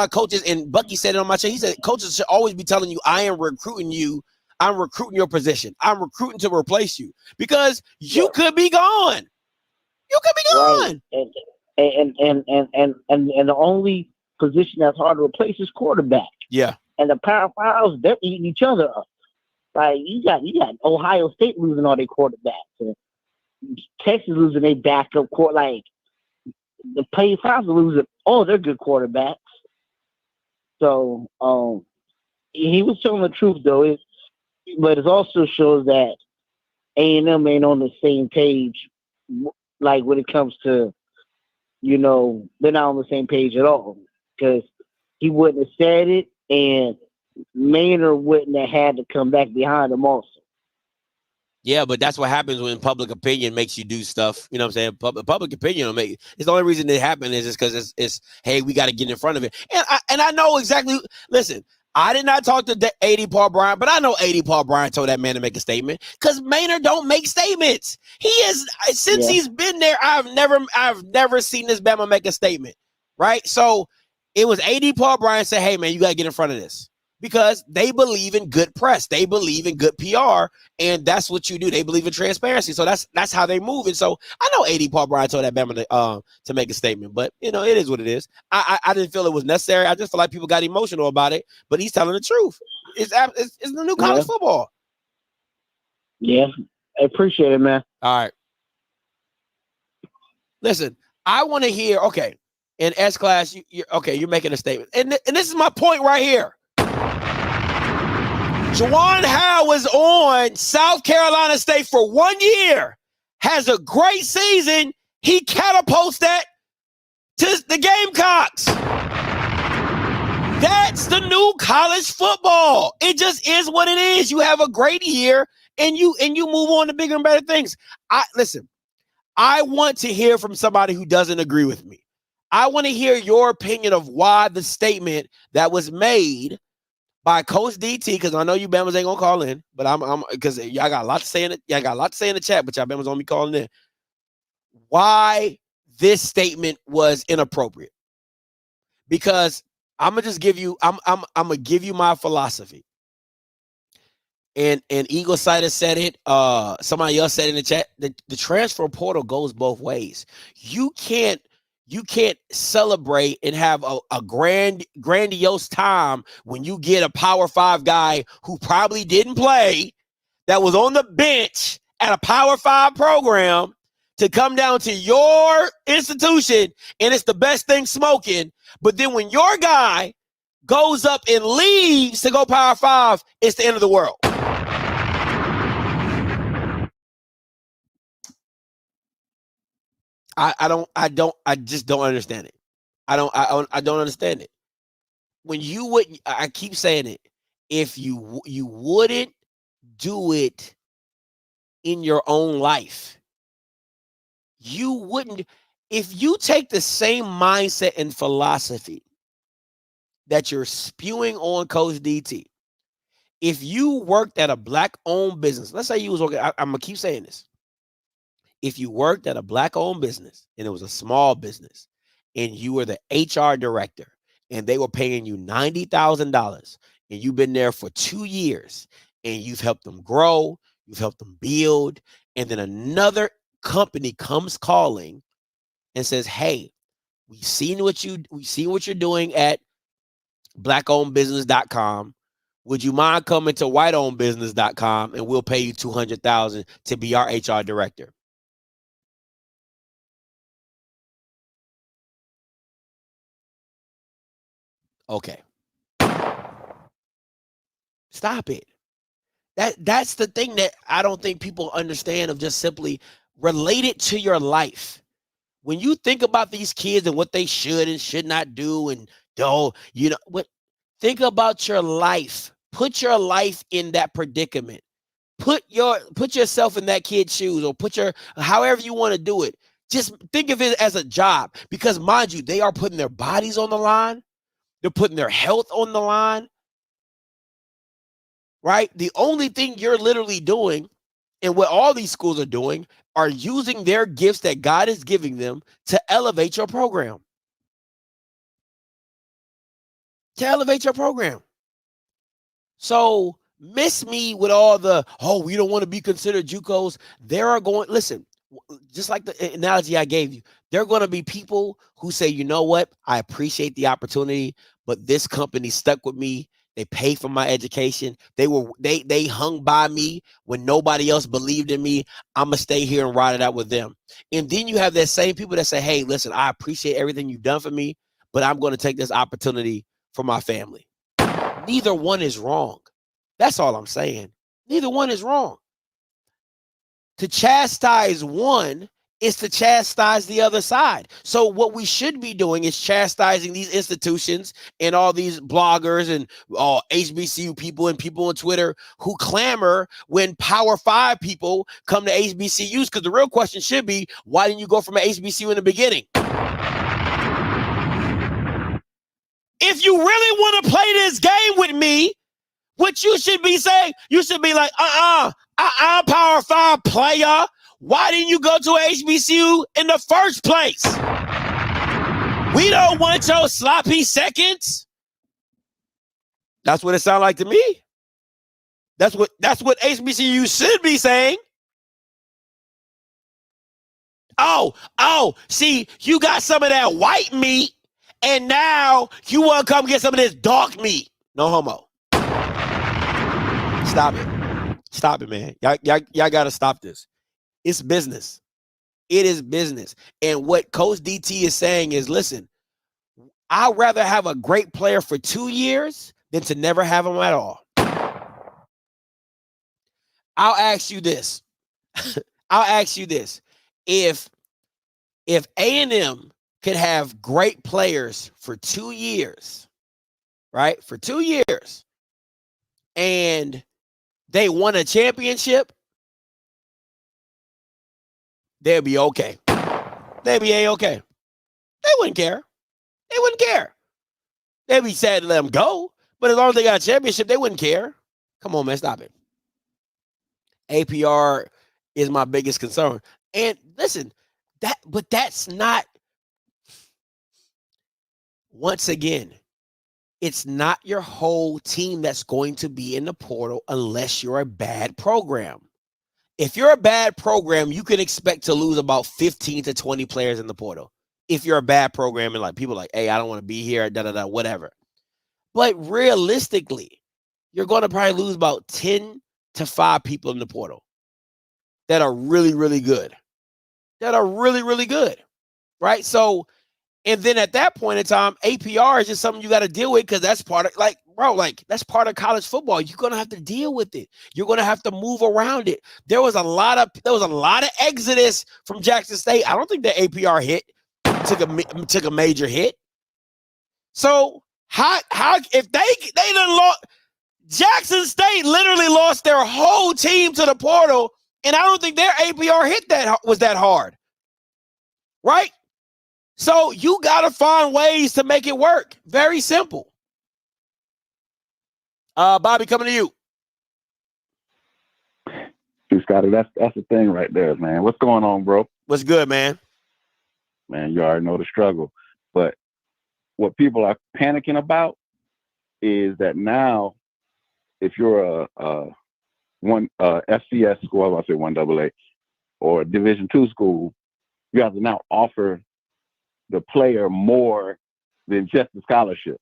coaches, and Bucky said it on my show. He said coaches should always be telling you, I am recruiting you. I'm recruiting your position. I'm recruiting to replace you because you could be gone. You could be gone. Right. And the only position that's hard to replace is quarterback. Yeah. And the Power Fives, they're eating each other up. Like you got Ohio State losing all their quarterbacks, and Texas losing their backup court. Like the Power Fives are losing all their good quarterbacks. So he was telling the truth though. But it also shows that A&M ain't on the same page. Like when it comes to, they're not on the same page at all, because he wouldn't have said it, and Maynard wouldn't have had to come back behind him also. Yeah, but that's what happens when public opinion makes you do stuff. You know what I'm saying? Public opinion will make it's the only reason it happened is because it's hey, we got to get in front of it. And I know exactly. Listen, I did not talk to A.D. Paul Bryant, but I know A.D. Paul Bryant told that man to make a statement because Maynard don't make statements. He is since he's been there. I've never seen this Bama make a statement, right? So it was A.D. Paul Bryant said, "Hey man, you got to get in front of this." Because they believe in good press, they believe in good PR, and that's what you do. They believe in transparency, so that's how they move. And so I know A.D. Paul Bryant told that Bama to make a statement, but it is what it is. I didn't feel it was necessary. I just feel like people got emotional about it, but he's telling the truth. It's the new college football. Yeah, I appreciate it, man. All right. Listen, I want to hear. Okay, in S class, you're making a statement, and this is my point right here. Juwan Howe was on South Carolina State for 1 year, has a great season. He catapults that to the Gamecocks. That's the new college football. It just is what it is. You have a great year and you move on to bigger and better things. Listen, I want to hear from somebody who doesn't agree with me. I want to hear your opinion of why the statement that was made by Coach DT, because I know you Bama's ain't gonna call in, but I'm because y'all got a lot to say in it. Y'all got a lot to say in the chat, but y'all Bama's gonna be calling in. Why this statement was inappropriate? Because I'm gonna just give you, I'm gonna give you my philosophy. And Eagle Sider said it. Somebody else said in the chat that the transfer portal goes both ways. You can't celebrate and have a grandiose time when you get a Power 5 guy who probably didn't play, that was on the bench at a Power 5 program, to come down to your institution and it's the best thing smoking. But then when your guy goes up and leaves to go Power 5, it's the end of the world. I just don't understand it. I don't understand it. When you would, I keep saying it, if you wouldn't do it in your own life, you wouldn't. If you take the same mindset and philosophy that you're spewing on Coach DT, if you worked at a Black-owned business, let's say you was working, I'm gonna keep saying this. If you worked at a Black-owned business and it was a small business and you were the HR director and they were paying you $90,000 and you've been there for 2 years and you've helped them grow, you've helped them build, and then another company comes calling and says, hey, we've seen what you're doing at blackownedbusiness.com. Would you mind coming to whiteownedbusiness.com and we'll pay you $200,000 to be our HR director? Okay. Stop it. That's the thing that I don't think people understand, of just simply relate it to your life. When you think about these kids and what they should and should not do, and think about your life. Put your life in that predicament. Put yourself in that kid's shoes, or however you want to do it. Just think of it as a job, because mind you, they are putting their bodies on the line. They're putting their health on the line. Right? The only thing you're literally doing, and what all these schools are doing, are using their gifts that God is giving them to elevate your program. So miss me with all the, we don't want to be considered JUCOs. Listen, just like the analogy I gave you, there are going to be people who say, you know what? I appreciate the opportunity, but this company stuck with me. They paid for my education. They hung by me when nobody else believed in me. I'm going to stay here and ride it out with them. And then you have that same people that say, hey, listen, I appreciate everything you've done for me, but I'm going to take this opportunity for my family. Neither one is wrong. That's all I'm saying. Neither one is wrong. To chastise one is to chastise the other side. So what we should be doing is chastising these institutions and all these bloggers and HBCU people and people on Twitter who clamor when Power 5 people come to HBCUs, because the real question should be, why didn't you go from an HBCU in the beginning? If you really want to play this game with me, what you should be saying, you should be like, Power 5 player. Why didn't you go to a HBCU in the first place? We don't want your sloppy seconds. That's what it sounds like to me. That's what HBCU should be saying. See, you got some of that white meat, and now you want to come get some of this dark meat. No homo. Stop it, man. Y'all got to stop this. It's business. It is business. And what Coach DT is saying is, listen, I'd rather have a great player for 2 years than to never have him at all. I'll ask you this. If A&M could have great players for 2 years, right? For 2 years, and they won a championship, they'll be okay. They'll be A-okay. They wouldn't care. They'd be sad to let them go. But as long as they got a championship, they wouldn't care. Come on, man, stop it. APR is my biggest concern. And listen, that's not, once again, it's not your whole team that's going to be in the portal unless you're a bad program. If you're a bad program, you can expect to lose about 15 to 20 players in the portal. If you're a bad program and like people like, hey, I don't want to be here, whatever. But realistically, you're going to probably lose about 10 to 5 people in the portal that are really, really good. Right? So, and then at that point in time, APR is just something you got to deal with, because that's part of, that's part of college football. You're going to have to deal with it. You're going to have to move around it. There was a lot of exodus from Jackson State. I don't think the APR took a major hit. So how if they done lost, Jackson State literally lost their whole team to the portal, and I don't think their APR hit was that hard. Right? So you got to find ways to make it work. Very simple. Bobby, coming to you. See, Scotty, that's the thing right there, man. What's going on, bro? What's good, man? Man, you already know the struggle. But what people are panicking about is that now, if you're a FCS school, I was about to say 1AA, or Division II school, you have to now offer the player more than just the scholarship.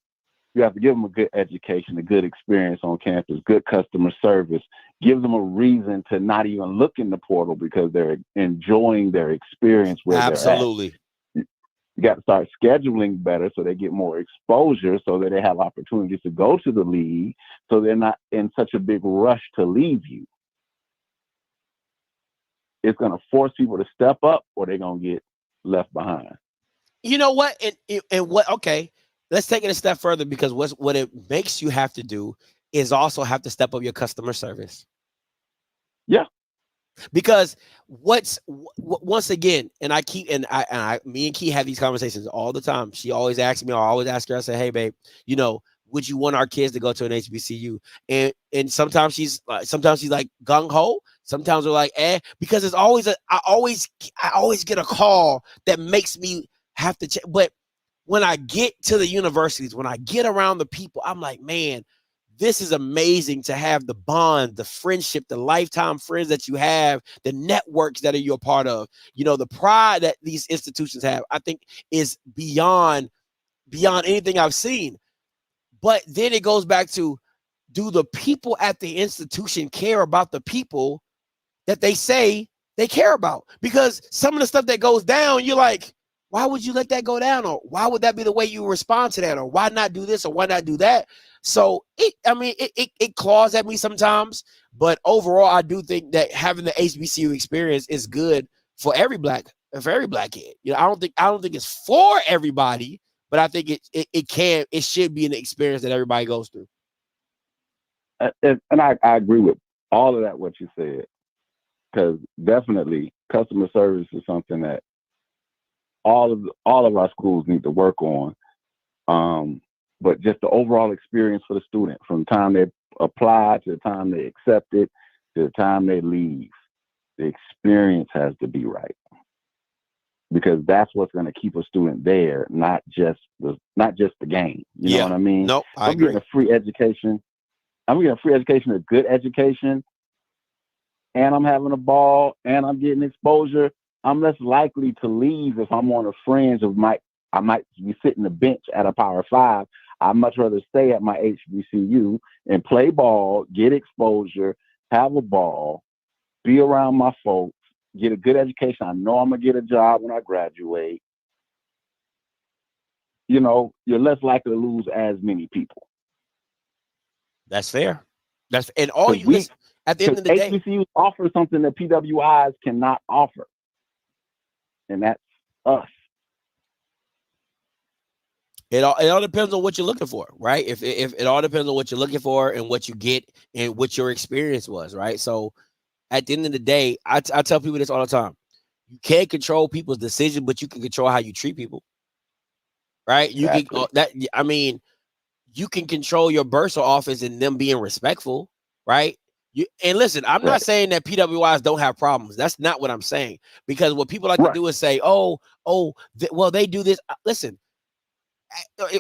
You have to give them a good education, a good experience on campus, good customer service, give them a reason to not even look in the portal because they're enjoying their experience where Absolutely. they're at. You got to start scheduling better so they get more exposure, so that they have opportunities to go to the league, so they're not in such a big rush to leave you. It's going to force people to step up, or they're going to get left behind. You know what? And what? Okay, let's take it a step further, because what it makes you have to do is also have to step up your customer service. Yeah. Because once again, and me and Key have these conversations all the time. She always asks me, I always ask her, I say, hey babe, would you want our kids to go to an HBCU? And sometimes she's like gung ho. Sometimes we're like, because it's always I always get a call that makes me have to check. But when I get to the universities, when I get around the people, I'm like, man, this is amazing to have the bond, the friendship, the lifetime friends that you have, the networks that you're part of. The pride that these institutions have, I think, is beyond anything I've seen. But then it goes back to, do the people at the institution care about the people that they say they care about? Because some of the stuff that goes down, you're like, why would you let that go down? Or why would that be the way you respond to that? Or why not do this? Or why not do that? So it claws at me sometimes, but overall, I do think that having the HBCU experience is good for every black kid. I don't think it's for everybody, but I think it should be an experience that everybody goes through. And I agree with all of that, what you said, because definitely customer service is something that all of our schools need to work on. But just the overall experience for the student, from the time they apply to the time they accept it to the time they leave, the experience has to be right, because that's what's going to keep a student there, not just the game. You know what I mean? Nope, I agree. I'm getting a free education, a good education, and I'm having a ball, and I'm getting exposure. I'm less likely to leave if I'm on a fringe of I might be sitting the bench at a Power 5. I'd much rather stay at my HBCU and play ball, get exposure, have a ball, be around my folks, get a good education. I know I'm going to get a job when I graduate. You're less likely to lose as many people. That's fair. And all you listen, at the end of the day, HBCUs offer something that PWIs cannot offer, and that's us. It all depends on what you're looking for, right? If it all depends on what you're looking for and what you get and what your experience was, right? So at the end of the day, I tell people this all the time. You can't control people's decisions, but you can control how you treat people, right? You can control your bursar office and them being respectful, right? And listen, I'm not saying that PWIs don't have problems. That's not what I'm saying. Because what people like to do is say, well, they do this. Listen,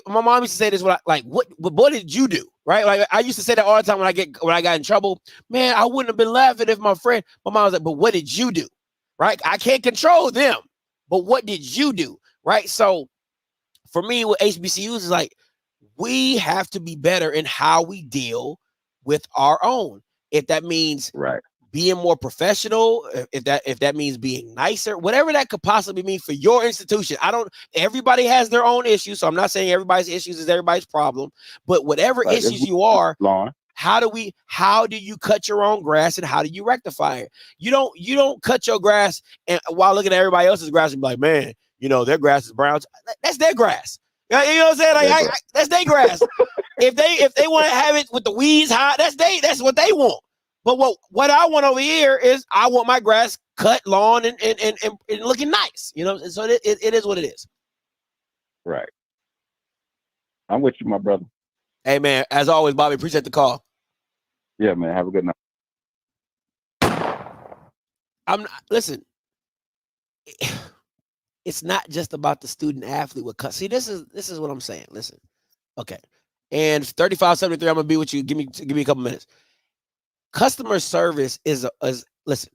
my mom used to say this, what did you do? Right? Like, I used to say that all the time when I got in trouble. Man, I wouldn't have been laughing if my mom was like, but what did you do? Right? I can't control them, but what did you do? Right? So for me, with HBCUs, is like, we have to be better in how we deal with our own. If that means being more professional, if that means being nicer, whatever that could possibly mean for your institution. Everybody has their own issues, so I'm not saying everybody's issues is everybody's problem, but whatever issues you are, how do you cut your own grass and how do you rectify it? You don't cut your grass and while looking at everybody else's grass and be like, man, their grass is brown. That's their grass. You know what I'm saying? Like, that's their grass. if they want to have it with the weeds high, that's what they want. But what I want over here is I want my grass cut, lawn, and looking nice. So it is what it is. Right. I'm with you, my brother. Hey, man, as always, Bobby, appreciate the call. Yeah, man. Have a good night. Listen, it's not just about the student athlete with cut. See, this is what I'm saying. Listen. Okay. And 3573, I'm gonna be with you. Give me a couple minutes. Customer service listen,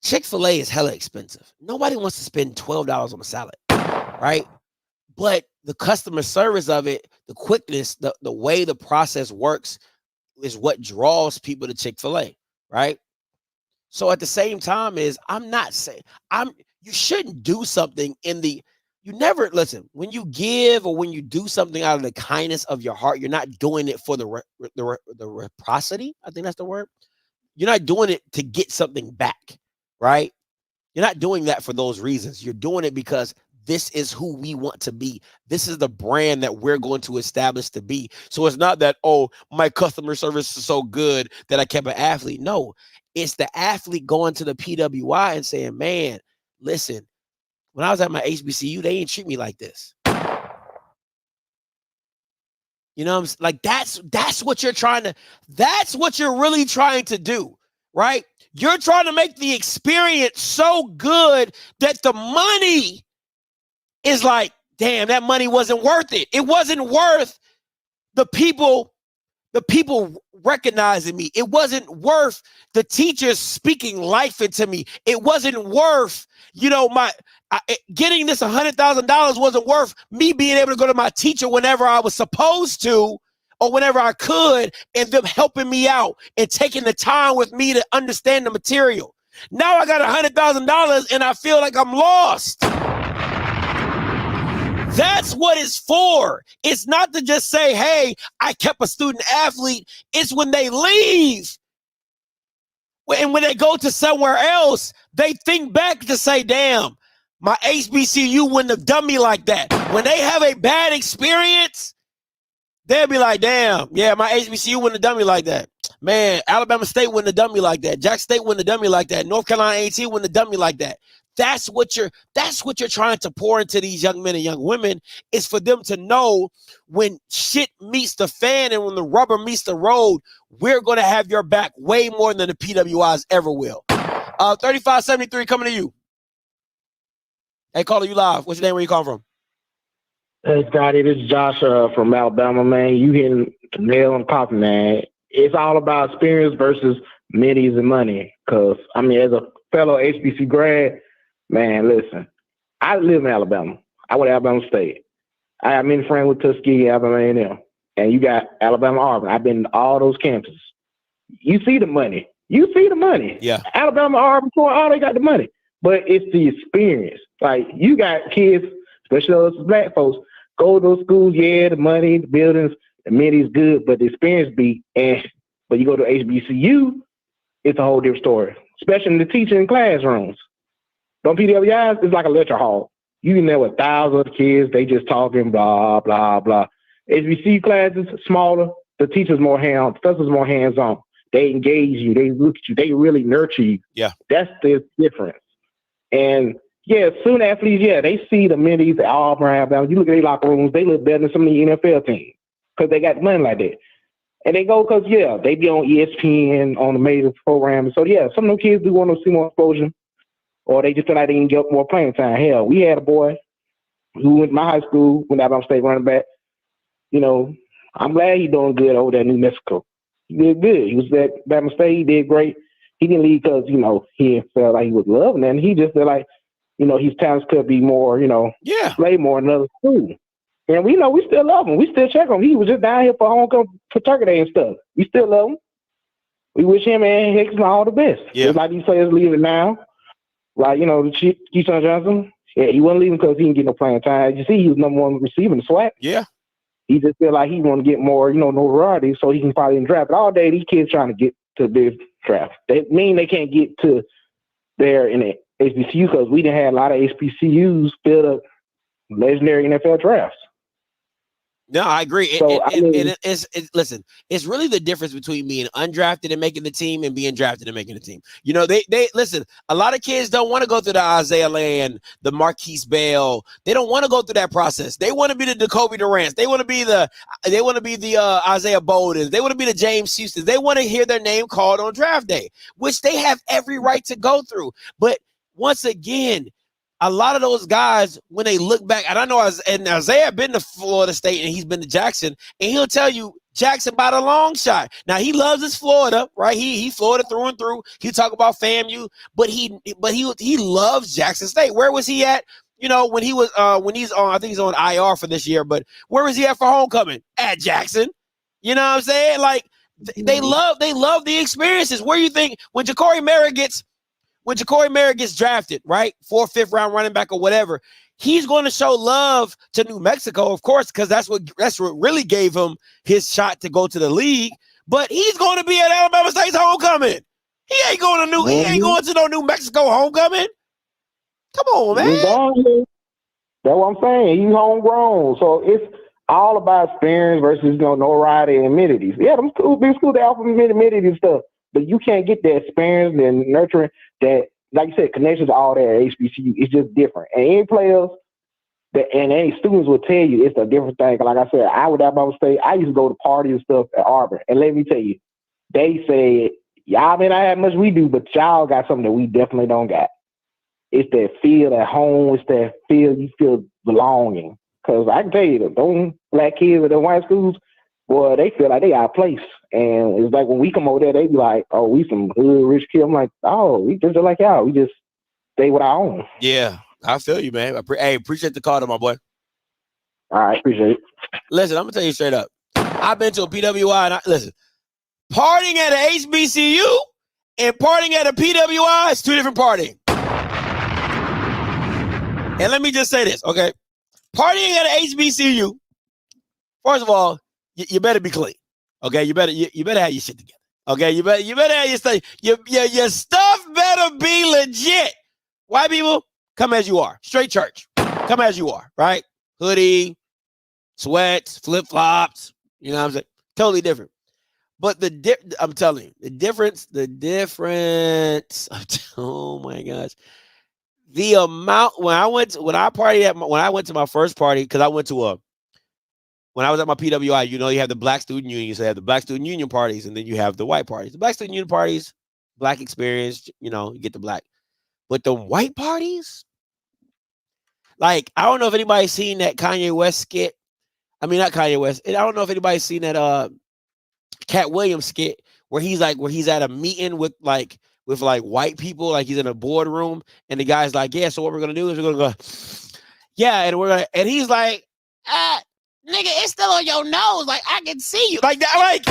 Chick-fil-A is hella expensive. Nobody wants to spend $12 on a salad, right? But the customer service of it, the quickness, the way the process works is what draws people to Chick-fil-A, right? So at the same time I'm not saying you shouldn't do something you never listen when you give or when you do something out of the kindness of your heart. You're not doing it for the reciprocity. I think that's the word. You're not doing it to get something back, right? You're not doing that for those reasons. You're doing it because this is who we want to be. This is the brand that we're going to establish to be. So it's not that, oh, my customer service is so good that I kept an athlete. No, it's the athlete going to the PWI and saying, man, listen, when I was at my HBCU, they didn't treat me like this. You know what I'm saying? Like that's what you're trying to, that's what you're really trying to do, right? You're trying to make the experience so good that the money is like, damn, that money wasn't worth it. It wasn't worth the people recognizing me. It wasn't worth the teachers speaking life into me. It wasn't worth, getting this $100,000 wasn't worth me being able to go to my teacher whenever I was supposed to or whenever I could, and them helping me out and taking the time with me to understand the material. Now I got $100,000 and I feel like I'm lost. That's what it's for. It's not to just say, hey, I kept a student athlete. It's when they leave. And when they go to somewhere else, they think back to say, damn, my HBCU wouldn't have done me like that. When they have a bad experience, they'll be like, damn, yeah, my HBCU wouldn't have done me like that. Man, Alabama State wouldn't have done me like that. Jackson State wouldn't have done me like that. North Carolina A&T wouldn't have done me like that. That's what you're trying to pour into these young men and young women, is for them to know when shit meets the fan and when the rubber meets the road, we're going to have your back way more than the PWIs ever will. 3573 coming to you. Hey, caller, you live. What's your name? Where you calling from? Hey, Scotty, this is Josh from Alabama, man. You hitting the nail on the coffin, man. It's all about experience versus minis and money. Because, I mean, as a fellow HBC grad, man, listen, I live in Alabama. I went to Alabama State. I have many friends with Tuskegee, Alabama A&M. And you got Alabama Auburn. I've been to all those campuses. You see the money. Yeah. Alabama, Auburn, all they got the money. But it's the experience. Like, you got kids, especially those black folks, go to those schools, yeah, the money, the buildings, the minis good, but the experience but you go to HBCU, it's a whole different story, especially in the teaching classrooms. Don't PWIs, it's like a lecture hall. You can there with thousands of kids, they just talking, blah, blah, blah. HBCU classes, smaller, the teachers more hands, professors more hands-on. They engage you, they look at you, they really nurture you. Yeah. That's the difference. And yeah, student athletes, yeah, they see the minis, the Auburn, Alabama. You look at their locker rooms, they look better than some of the NFL teams because they got money like that. And they go because, yeah, they be on ESPN, on the major programs. So, yeah, some of them kids do want to see more exposure, or they just feel like they can get more playing time. Hell, we had a boy who went to my high school, went to Alabama State running back. I'm glad he's doing good over there in New Mexico. He did good. He was at Alabama State. He did great. He didn't leave because, he felt like he was loving it. And he just felt like, his talents could be more, play more in another school. And we still love him. We still check him. He was just down here for homecoming, for Turkey Day and stuff. We still love him. We wish him and Hicks all the best. Yeah. Just like these players leaving now. Like, Keyshawn Johnson, yeah, he wasn't leaving because he didn't get no playing time. You see, he was number one receiving the SWAC. Yeah. He just feel like he want to get more, notoriety so he can probably draft. But all day, these kids trying to get to the draft. They mean they can't get to there in the HBCU because we didn't have a lot of HBCUs filled up legendary NFL drafts. No, I agree. So, Listen, it's really the difference between being undrafted and making the team and being drafted and making the team. They listen, a lot of kids don't want to go through the Isaiah Land, the Marquise Bell. They don't want to go through that process. They want to be the Jacoby Durants. They want to be the Isaiah Bowdens. They want to be the James Houstons. They want to hear their name called on draft day, which they have every right to go through. But once again, a lot of those guys, when they look back, and I know Isaiah been to Florida State and he's been to Jackson, and he'll tell you Jackson by the long shot. Now he loves his Florida, right? He Florida through and through. He talk about FAMU, but he loves Jackson State. Where was he at? When he's on, I think he's on IR for this year, but where was he at for homecoming? At Jackson. You know what I'm saying? Like they love the experiences. Where you think when Ja'Cory Merritt gets drafted, right? 4th, 5th round running back or whatever, he's going to show love to New Mexico, of course, because that's what really gave him his shot to go to the league. But he's going to be at Alabama State's homecoming. He ain't going to no New Mexico homecoming. Come on, man. That's what I'm saying. He's homegrown, so it's all about experience versus notoriety and amenities. Yeah, them big schools they offer amenities and stuff, but you can't get that experience and nurturing that, like you said, connections to all that at HBCU. It's just different. And any players and any students will tell you it's a different thing. Like I said, I would at Alabama State. I used to go to parties and stuff at Auburn, and let me tell you, they said, y'all may not have much we do, but y'all got something that we definitely don't got. It's that feel at home. It's that feel you feel belonging. Because I can tell you, those black kids at the white schools, boy, they feel like they out of place. And it's like when we come over there, they be like, oh, we some hood rich kids. I'm like, oh, we just like y'all. We just stay with our own. Yeah, I feel you, man. Hey, appreciate the call, my boy. All right, appreciate it. Listen, I'm going to tell you straight up. I've been to a PWI, and listen, partying at a HBCU and partying at a PWI is two different partying. And let me just say this, okay? Partying at an HBCU, first of all, you better be clean, okay? You better have your shit together, okay? You better have your stuff. Your stuff better be legit. White people, come as you are. Straight church, come as you are, right? Hoodie, sweats, flip flops. You know what I'm saying? Totally different. But I'm telling you, the difference. Oh my gosh. The amount when I went to my first party, because when I was at my PWI, you have the Black Student Union, so you have the Black Student Union parties, and then you have the white parties. The Black Student Union parties, Black experience, you get the black. But the white parties, like, I don't know if anybody's seen that Kanye West skit. I mean, not Kanye West. I don't know if anybody's seen that Cat Williams skit where he's at a meeting with white people, like he's in a boardroom, and the guy's like, yeah, so what we're gonna do is we're gonna go, yeah, and he's like, nigga, it's still on your nose, like I can see you, like that, like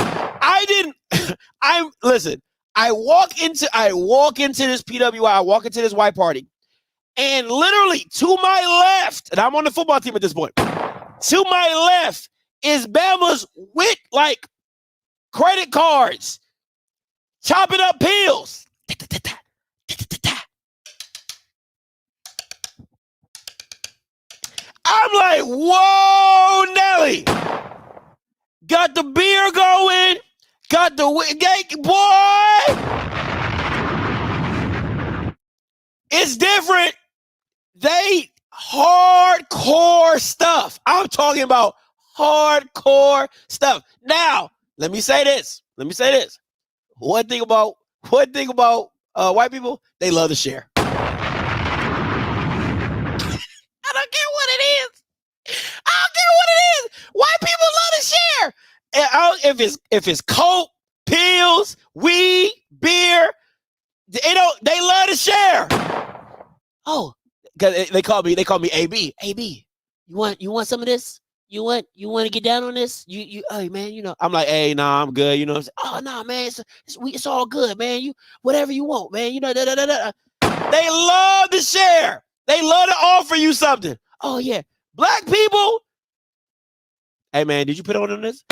I walk into this PWI, I walk into this white party, and literally to my left, and I'm on the football team at this point, to my left is Bama's with like credit cards, chopping up pills. I'm like, whoa, Nelly. Got the beer going. Got the boy. It's different. They hardcore stuff. I'm talking about hardcore stuff. Now, let me say this. One thing about white people, they love to share. I don't care what it is. White people love to share. And if it's coke, pills, weed, beer, they love to share. Oh, because they call me AB. AB, you want some of this? You want to get down on this? Hey man, I'm like, hey, nah, I'm good. Oh nah, man, it's all good, man. You whatever you want, man. They love to share. They love to offer you something. Oh yeah, black people. Hey man, did you put on this?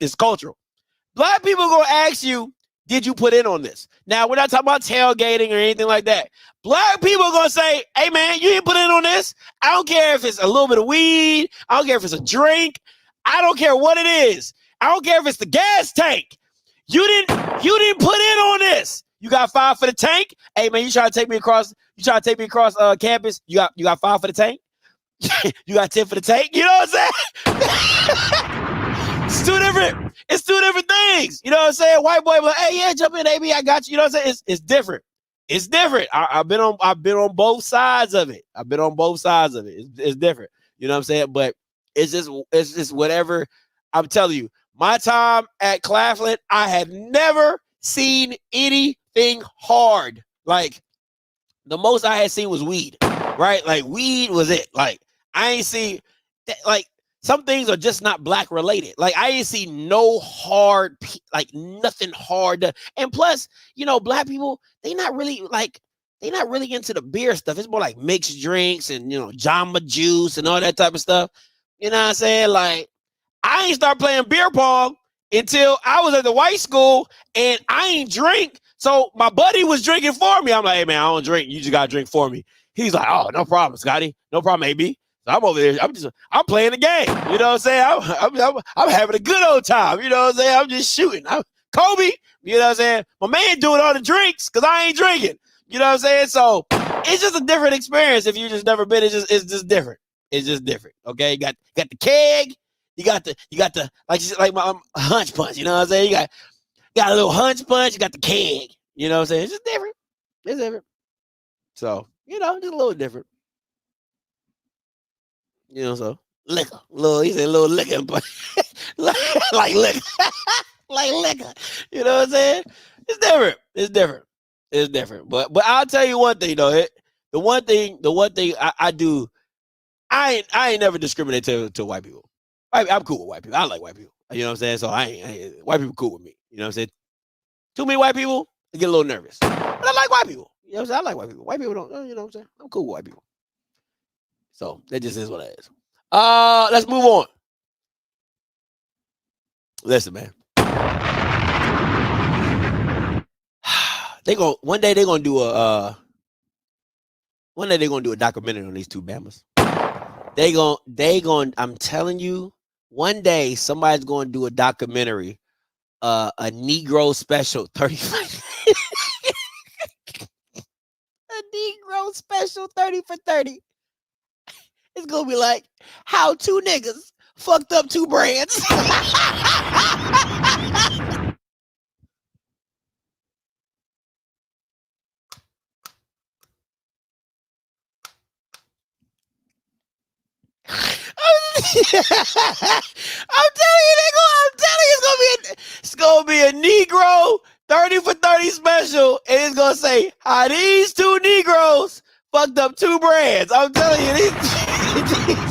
It's cultural. Black people gonna ask you, did you put in on this? Now we're not talking about tailgating or anything like that. Black people are gonna say, hey man, you didn't put in on this. I don't care if it's a little bit of weed. I don't care if it's a drink. I don't care what it is. I don't care if it's the gas tank. You didn't put in on this. You got 5 for the tank. Hey man, you trying to take me across campus? You got 5 for the tank? You got 10 for the tank? You know what I'm saying? It's two different things. You know what I'm saying? White boy, like, hey, yeah, jump in, AB, I got you. You know what I'm saying? It's different. It's different. I've been on both sides of it. It's different. You know what I'm saying? But it's just whatever. I'm telling you, my time at Claflin, I had never seen anything hard. Like, the most I had seen was weed, right? Like, weed was it. Like, I ain't seen, like, some things are just not black related. Like, I ain't see no hard, like nothing hard. And plus, black people, they not really like, they're not really into the beer stuff. It's more like mixed drinks and, Jamba Juice and all that type of stuff. You know what I'm saying? Like, I ain't start playing beer pong until I was at the white school, and I ain't drink. So my buddy was drinking for me. I'm like, hey, man, I don't drink. You just got to drink for me. He's like, oh, no problem, Scotty. No problem, AB. So I'm over there. I'm playing the game. You know what I'm saying? I'm having a good old time. You know what I'm saying? I'm just shooting. I'm Kobe. You know what I'm saying? My man doing all the drinks because I ain't drinking. You know what I'm saying? So it's just a different experience. If you just never been, it's just different. It's just different. Okay, you got the keg. You got the like my hunch punch. You know what I'm saying? You got a little hunch punch. You got the keg. You know what I'm saying? It's just different. It's different. So just a little different. So liquor. He said little liquor, but like liquor. Like liquor. You know what I'm saying? It's different. It's different. It's different. But I'll tell you one thing though. The one thing I do, I ain't never discriminate to white people. I'm cool with white people. I like white people. You know what I'm saying? So white people cool with me. You know what I'm saying? Too many white people, I get a little nervous. But I like white people. You know what I'm saying? I like white people. White people don't, you know what I'm saying? I'm cool with white people. So that just is what it is. Let's move on. Listen, man. One day they're gonna do a documentary on these two Bamas. They going I'm telling you, one day somebody's gonna do a documentary, a Negro special 35. A Negro special 30 for 30. It's gonna be like how two niggas fucked up two brands. I'm telling you, it's gonna be a Negro 30 for 30 special, and it's gonna say how these two Negroes fucked up two brands. I'm telling you, these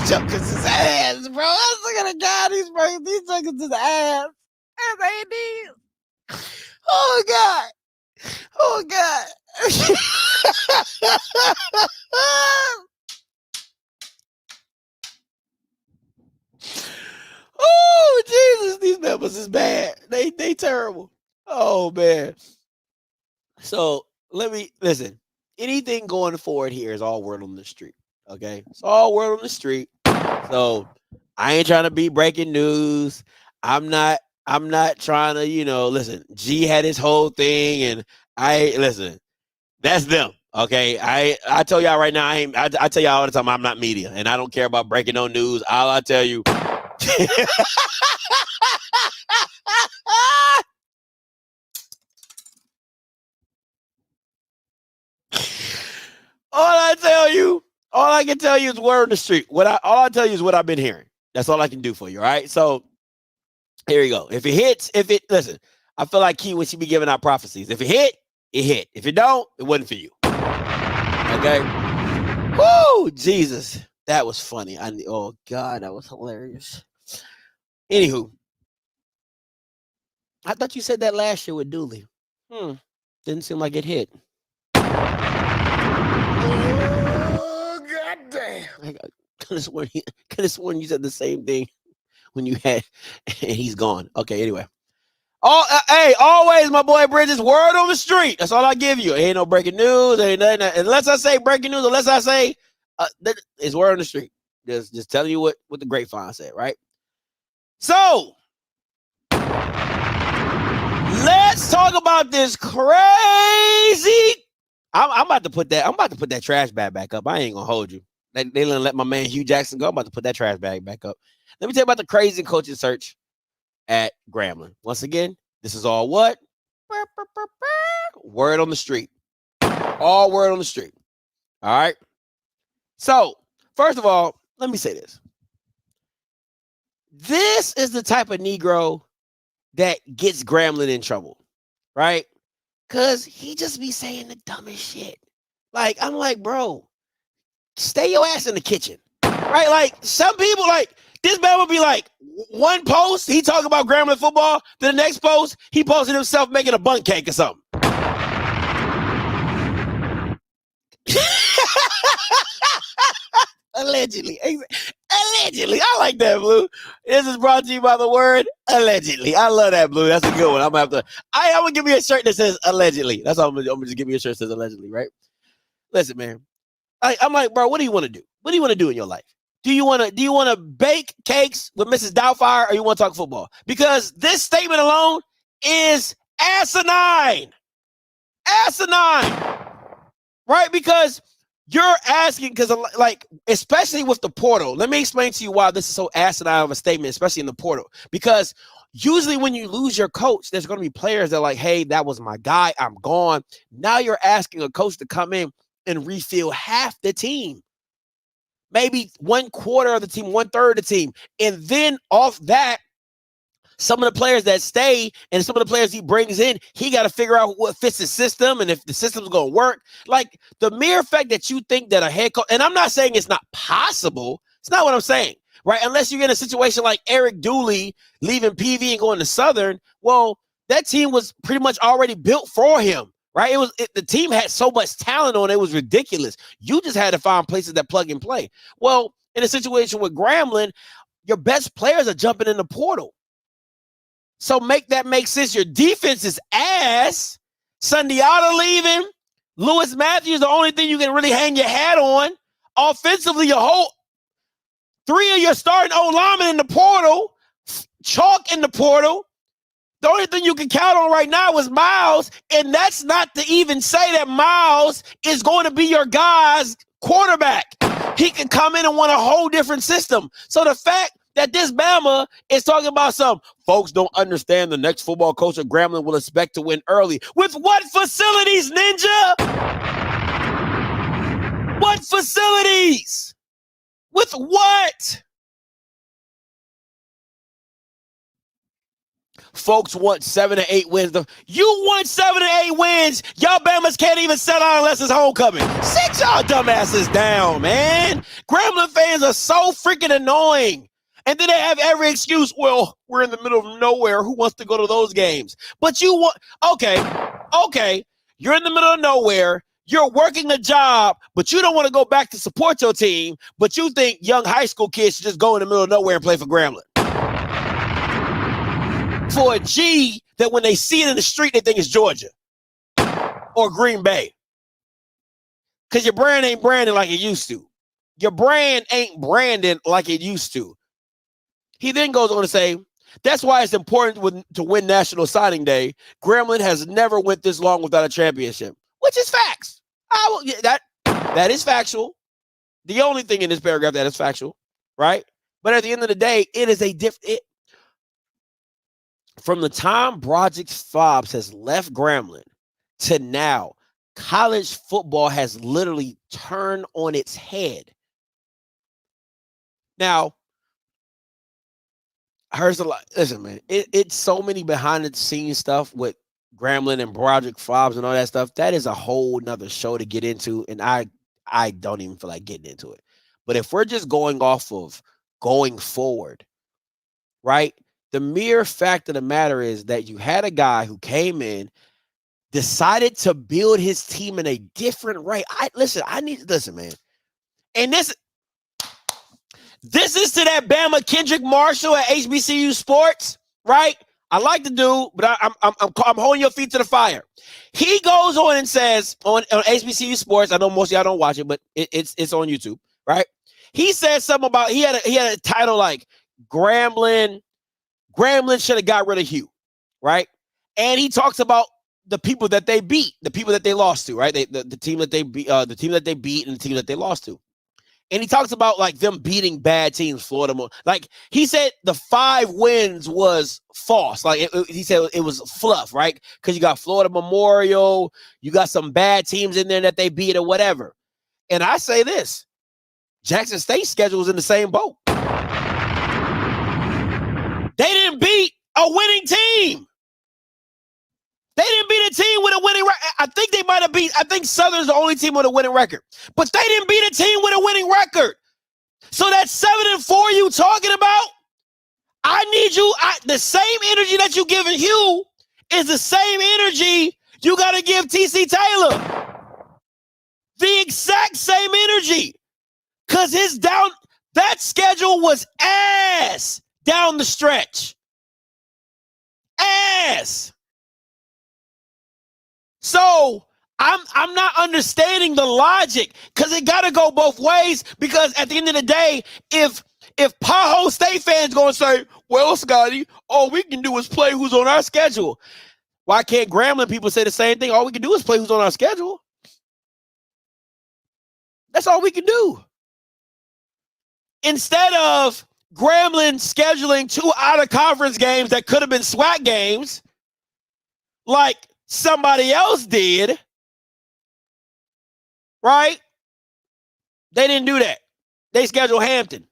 jokers is ass, bro. I was looking at the guy, these jokers is ass. Oh God. Oh God. Oh Jesus, these members is bad. They terrible. Oh man. So listen. Anything going forward here is all word on the street. Okay, it's all word on the street. So I ain't trying to be breaking news. I'm not trying to, listen. G had his whole thing, and listen. That's them. Okay, I tell y'all right now. I tell y'all all the time. I'm not media, and I don't care about breaking no news. All I tell you. All I can tell you is word on the street. All I tell you is what I've been hearing. That's all I can do for you. All right. So here you go. If it hits, listen, I feel like Key when she be giving out prophecies. If it hit, it hit. If it don't, it wasn't for you. Okay. Woo, Jesus. That was funny. Oh God, that was hilarious. Anywho, I thought you said that last year with Dooley. Didn't seem like it hit. Oh, goddamn. I could have sworn you said the same thing when you had, and he's gone. Okay, anyway. Hey, always, my boy Bridges, word on the street. That's all I give you. Ain't no breaking news. Ain't nothing. Unless I say breaking news, unless I say it's word on the street. Just telling you what the grapevine said, right? So let's talk about this crazy. I'm about to put that trash bag back up. I ain't gonna hold you. They didn't let my man Hugh Jackson go. I'm about to put that trash bag back up. Let me tell you about the crazy coaching search at Grambling. Once again, this is all what? Word on the street. All word on the street. All right. So, first of all, let me say this. This is the type of Negro that gets Grambling in trouble, right? Because he just be saying the dumbest shit. Like, I'm like, bro, stay your ass in the kitchen, right? Like, some people, like, this man would be like, one post, he talk about Grambling football. Then the next post, he posted himself making a bun cake or something. Allegedly. Allegedly. I like that, Blue. This is brought to you by the word allegedly. I love that, Blue. That's a good one. I'm gonna give you a shirt that says allegedly. That's all I'm gonna just give you a shirt that says allegedly, right? Listen, man. I'm like, bro, what do you want to do? What do you want to do in your life? Do you want to bake cakes with Mrs. Doubtfire, or you want to talk football? Because this statement alone is asinine. Asinine. Right? Because you're asking, because like, especially with the portal, let me explain to you why this is so asinine of a statement, especially in the portal. Because usually when you lose your coach, there's going to be players that are like, hey, that was my guy, I'm gone. Now you're asking a coach to come in and refill half the team. Maybe 1/4 of the team, 1/3 of the team. And then off that, some of the players that stay and some of the players he brings in, he got to figure out what fits the system and if the system's going to work. Like, the mere fact that you think that a head coach, and I'm not saying it's not possible. It's not what I'm saying, right? Unless you get in a situation like Eric Dooley leaving PV and going to Southern, well, that team was pretty much already built for him, right? The team had so much talent on it, it was ridiculous. You just had to find places that plug and play. Well, in a situation with Grambling, your best players are jumping in the portal. So make that make sense. Your defense is ass. Sundiata leaving. Lewis Matthews, the only thing you can really hang your hat on. Offensively, your whole 3 of your starting O-linemen in the portal. Chalk in the portal. The only thing you can count on right now is Miles, and that's not to even say that Miles is going to be your guy's quarterback. He can come in and want a whole different system. So the fact that this Bama is talking about some folks don't understand the next football coach at Grambling will expect to win early. With what facilities, Ninja? What facilities? With what? Folks want 7 to 8 wins. You want 7 to 8 wins. Y'all Bamas can't even sell out unless it's homecoming. Sit y'all dumbasses down, man. Grambling fans are so freaking annoying. And then they have every excuse. Well, we're in the middle of nowhere. Who wants to go to those games? But you want, okay. You're in the middle of nowhere. You're working a job, but you don't want to go back to support your team. But you think young high school kids should just go in the middle of nowhere and play for Grambling. For a G that when they see it in the street, they think it's Georgia or Green Bay. Because your brand ain't branding like it used to. Your brand ain't branding like it used to. He then goes on to say, that's why it's important to win National Signing Day. Grambling has never went this long without a championship, which is facts. That is factual. The only thing in this paragraph that is factual, right? But at the end of the day, it is a different. From the time Broderick Fobbs has left Grambling to now, college football has literally turned on its head. Now, here's a lot. Listen, man, it's so many behind the scenes stuff with Grambling and Broderick Fobbs and all that stuff. That is a whole nother show to get into, and I don't even feel like getting into it. But if we're just going off of going forward, right? The mere fact of the matter is that you had a guy who came in, decided to build his team in a different way. Listen, man. And this is to that Bama Kendrick Marshall at HBCU Sports, right? I like the dude, but I'm holding your feet to the fire. He goes on and says on HBCU Sports, I know most of y'all don't watch it, but it's on YouTube, right? He said something about he had a title like Grambling should have got rid of Hugh, right? And he talks about the people that they beat, the people that they lost to, right? The team that they beat, the team that they beat, and the team that they lost to. And he talks about like them beating bad teams, Florida. Like he said, the 5 wins was false. Like he said it was fluff, right? Because you got Florida Memorial, you got some bad teams in there that they beat or whatever. And I say this: Jackson State's schedule was in the same boat. They didn't beat a winning team. They didn't beat a team with a winning record. I think they might have beat, I think Southern's the only team with a winning record. But they didn't beat a team with a winning record. So that 7-4 you talking about, I need you, the same energy that you giving Hugh is the same energy you got to give TC Taylor. The exact same energy. Because that schedule was ass down the stretch. Ass. So I'm not understanding the logic, because it got to go both ways. Because at the end of the day, if Paho State fans going to say, well, Scotty, all we can do is play who's on our schedule. Why can't Grambling people say the same thing? All we can do is play who's on our schedule. That's all we can do. Instead of Grambling scheduling 2 out-of-conference games that could have been SWAC games like somebody else did, right? They didn't do that. They scheduled Hampton.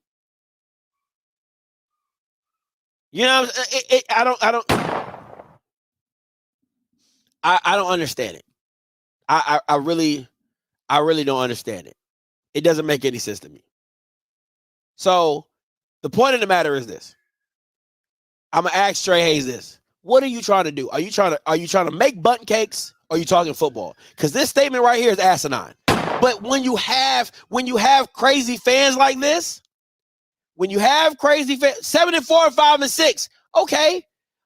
You know, I don't understand it. I really don't understand it. It doesn't make any sense to me. So the point of the matter is this. I'm gonna ask Trey Hayes this. What are you trying to do? Are you trying to make bundt cakes, or are you talking football? Because this statement right here is asinine. But when you have crazy fans like this, when you have crazy fans, 7-4, 5-6, okay,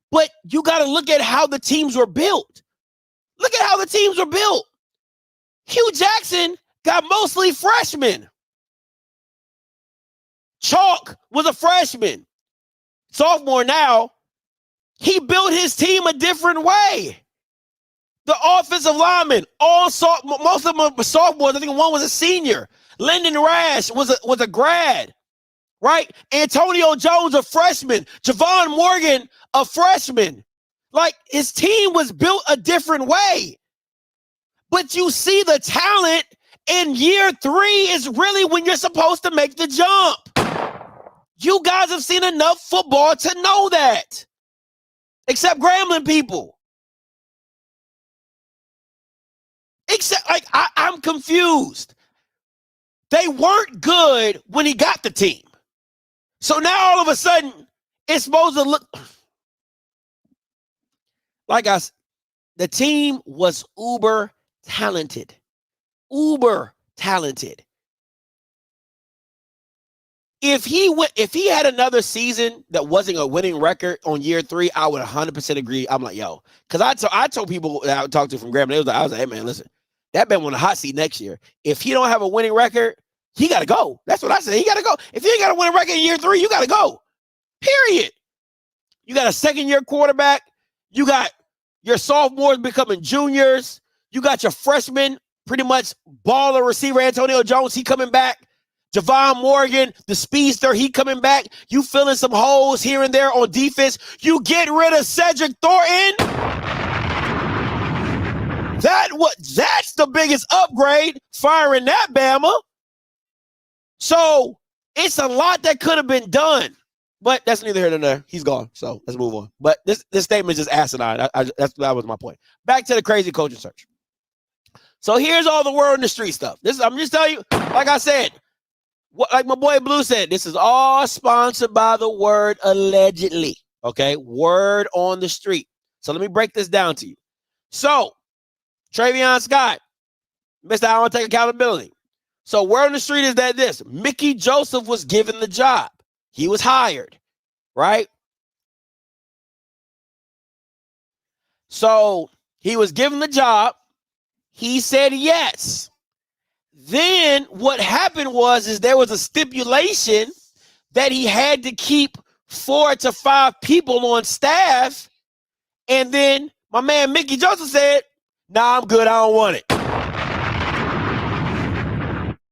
but you got to look at how the teams were built. Look at how the teams were built. Hugh Jackson got mostly freshmen. Chalk was a freshman. Sophomore now. He built his team a different way. The offensive linemen, most of them were sophomores. I think one was a senior. Lyndon Rash was a grad, right? Antonio Jones, a freshman. Javon Morgan, a freshman. Like, his team was built a different way. But you see the talent in year 3 is really when you're supposed to make the jump. You guys have seen enough football to know that. Except Grambling people. Except, like, I'm confused. They weren't good when he got the team. So now all of a sudden, it's supposed to look like us. The team was uber talented. Uber talented. If he had another season that wasn't a winning record on year 3, I would 100% agree. I'm like, yo, because I told people that I would talk to from Grambling, I was like, hey man, listen, that man on the hot seat next year. If he don't have a winning record, he got to go. That's what I said. He got to go. If you ain't got a winning record in year 3, you got to go. Period. You got a second-year quarterback. You got your sophomores becoming juniors. You got your freshmen, pretty much baller receiver Antonio Jones. He coming back. Javon Morgan, the speedster, he coming back. You filling some holes here and there on defense. You get rid of Cedric Thornton. That's the biggest upgrade, firing that Bama. So it's a lot that could have been done, but that's neither here nor there. He's gone, so let's move on. But this statement is just asinine. That was my point. Back to the crazy coaching search. So here's all the word in the street stuff. I'm just telling you, like I said, like my boy Blue said, this is all sponsored by the word allegedly. Okay, word on the street. So let me break this down to you. So Travion Scott, Mr. I want to take accountability. So word on the street is that Mickey Joseph was given the job. He was hired, right? So he was given the job. He said yes. Then what happened was there was a stipulation that he had to keep 4 to 5 people on staff. And then my man Mickey Joseph said, nah, I'm good. I don't want it.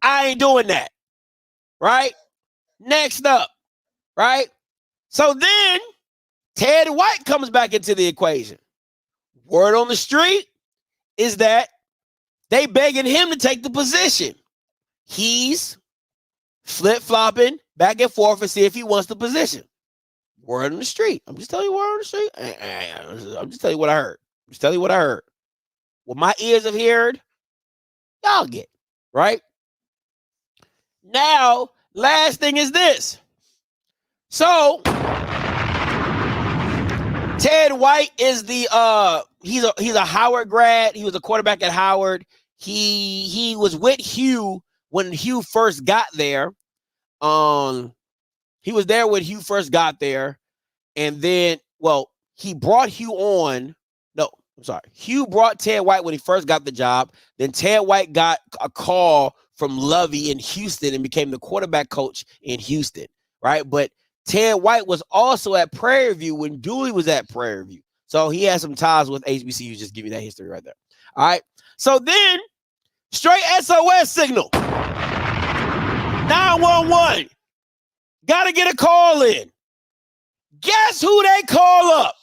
I ain't doing that. Right? Next up. Right? So then Ted White comes back into the equation. Word on the street is that they begging him to take the position. He's flip-flopping back and forth and see if he wants the position. Word on the street. I'm just telling you word on the street. I'm just telling you what I heard. Just telling you what I heard. What my ears have heard, y'all get. Right? Now, last thing is this. So, Ted White is he's a Howard grad. He was a quarterback at Howard. He was with Hugh when Hugh first got there. He was there when Hugh first got there, and then, well, he brought Hugh on. No, I'm sorry. Hugh brought Ted White when he first got the job. Then Ted White got a call from Lovey in Houston and became the quarterback coach in Houston, right? But Ted White was also at Prairie View when Dooley was at Prairie View. So he has some ties with HBCU. Just give you that history right there. All right. So then, straight SOS signal. 911. Got to get a call in. Guess who they call up?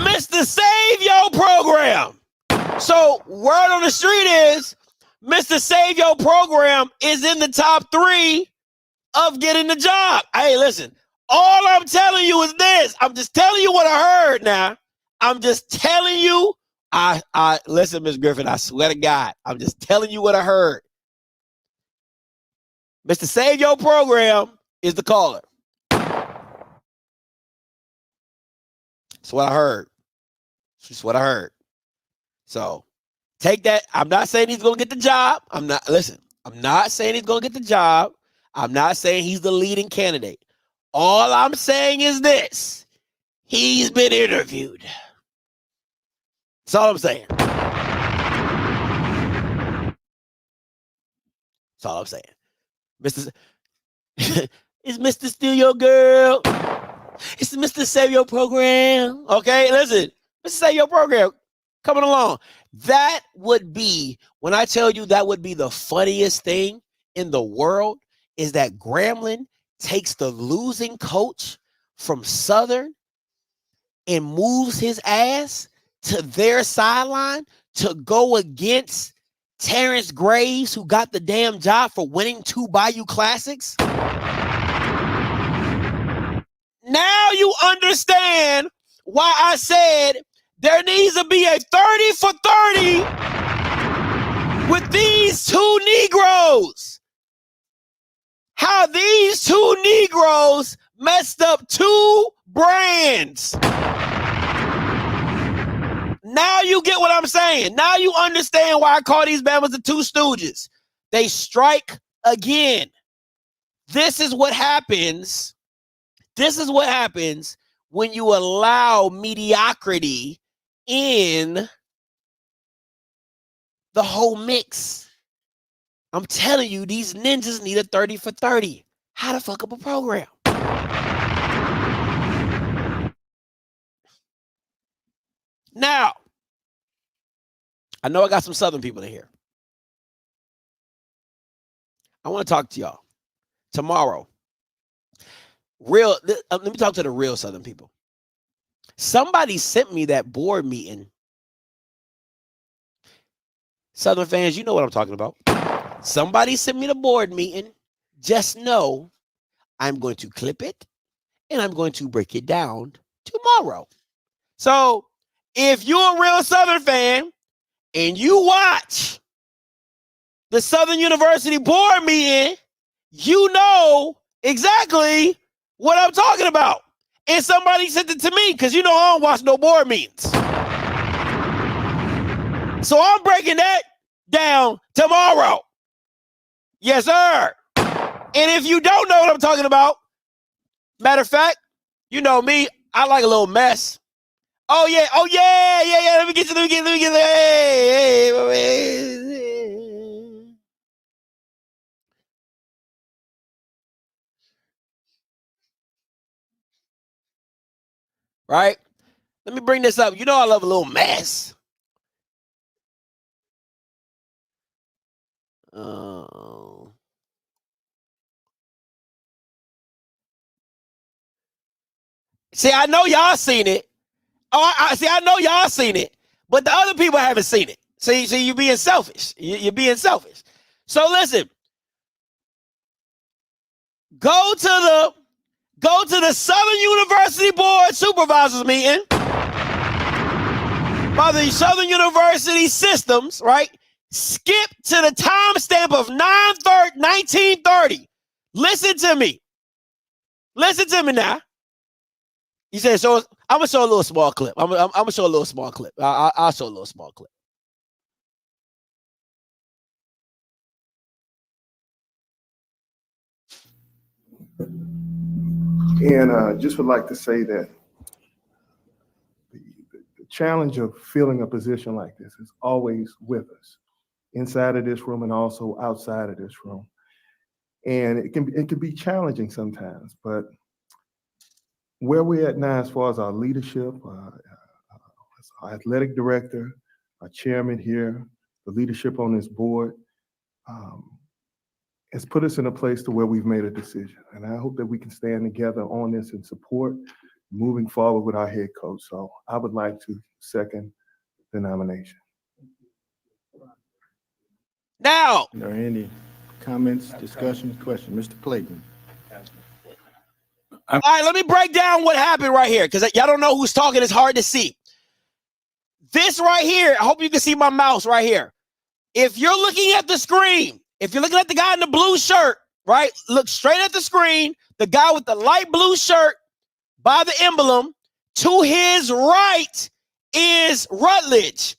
Mr. Save Your Program. So word on the street is Mr. Save Your Program is in the top 3 of getting the job. Hey, listen, all I'm telling you is this. I'm just telling you what I heard now. I'm just telling you. I listen, Miss Griffin, I swear to God, I'm just telling you what I heard. Mr. Save Your Program is the caller. That's what I heard. That's what I heard. So take that. I'm not saying he's going to get the job. I'm not saying he's going to get the job. I'm not saying he's the leading candidate. All I'm saying is this. He's been interviewed. That's all I'm saying. That's all I'm saying. It's Mr. Steal Your Girl. It's Mr. Save Your Program. Okay, listen. Mr. Save Your Program coming along. That would be, when I tell you that would be the funniest thing in the world, is that Grambling takes the losing coach from Southern and moves his ass to their sideline to go against Terrence Graves, who got the damn job for winning 2 Bayou Classics. Now you understand why I said there needs to be a 30 for 30 with these 2 Negroes. How these 2 Negroes messed up 2 brands. Now you get what I'm saying. Now you understand why I call these Bama's the 2 Stooges. They strike again. This is what happens. This is what happens when you allow mediocrity in the whole mix. I'm telling you, these ninjas need a 30 for 30. How to fuck up a program. Now, I know I got some Southern people in here. I want to talk to y'all tomorrow. Let me talk to the real Southern people. Somebody sent me that board meeting. Southern fans, you know what I'm talking about. Somebody sent me the board meeting. Just know I'm going to clip it and I'm going to break it down tomorrow. So if you're a real Southern fan and you watch the Southern University board meeting, you know exactly what I'm talking about. And somebody sent it to me because you know I don't watch no board meetings. So I'm breaking that down tomorrow. Yes, sir. And if you don't know what I'm talking about, matter of fact, you know me, I like a little mess. Oh yeah. Let me get right? Let me bring this up. You know I love a little mess. See, I know y'all seen it. I know y'all seen it, but the other people haven't seen it. See, you're being selfish. You're being selfish. So listen, go to the Southern University Board Supervisors meeting by the Southern University Systems, right? Skip to the timestamp of 1930. Listen to me. Listen to me now. You said so. I'm gonna show a little small clip. I'm gonna show a little small clip. I'll show a little small clip. And just would like to say that the challenge of filling a position like this is always with us, inside of this room and also outside of this room. And it can be challenging sometimes, but where we're at now as far as our leadership, our athletic director, our chairman here, the leadership on this board, has put us in a place to where we've made a decision. And I hope that we can stand together on this and support moving forward with our head coach. So I would like to second the nomination. Now, are there any comments, discussions, questions? Mr. Clayton. All right, let me break down what happened right here, because y'all don't know who's talking. It's hard to see. This right here, I hope you can see my mouse right here. If you're looking at the screen, if you're looking at the guy in the blue shirt, right, look straight at the screen, the guy with the light blue shirt by the emblem, to his right is Rutledge,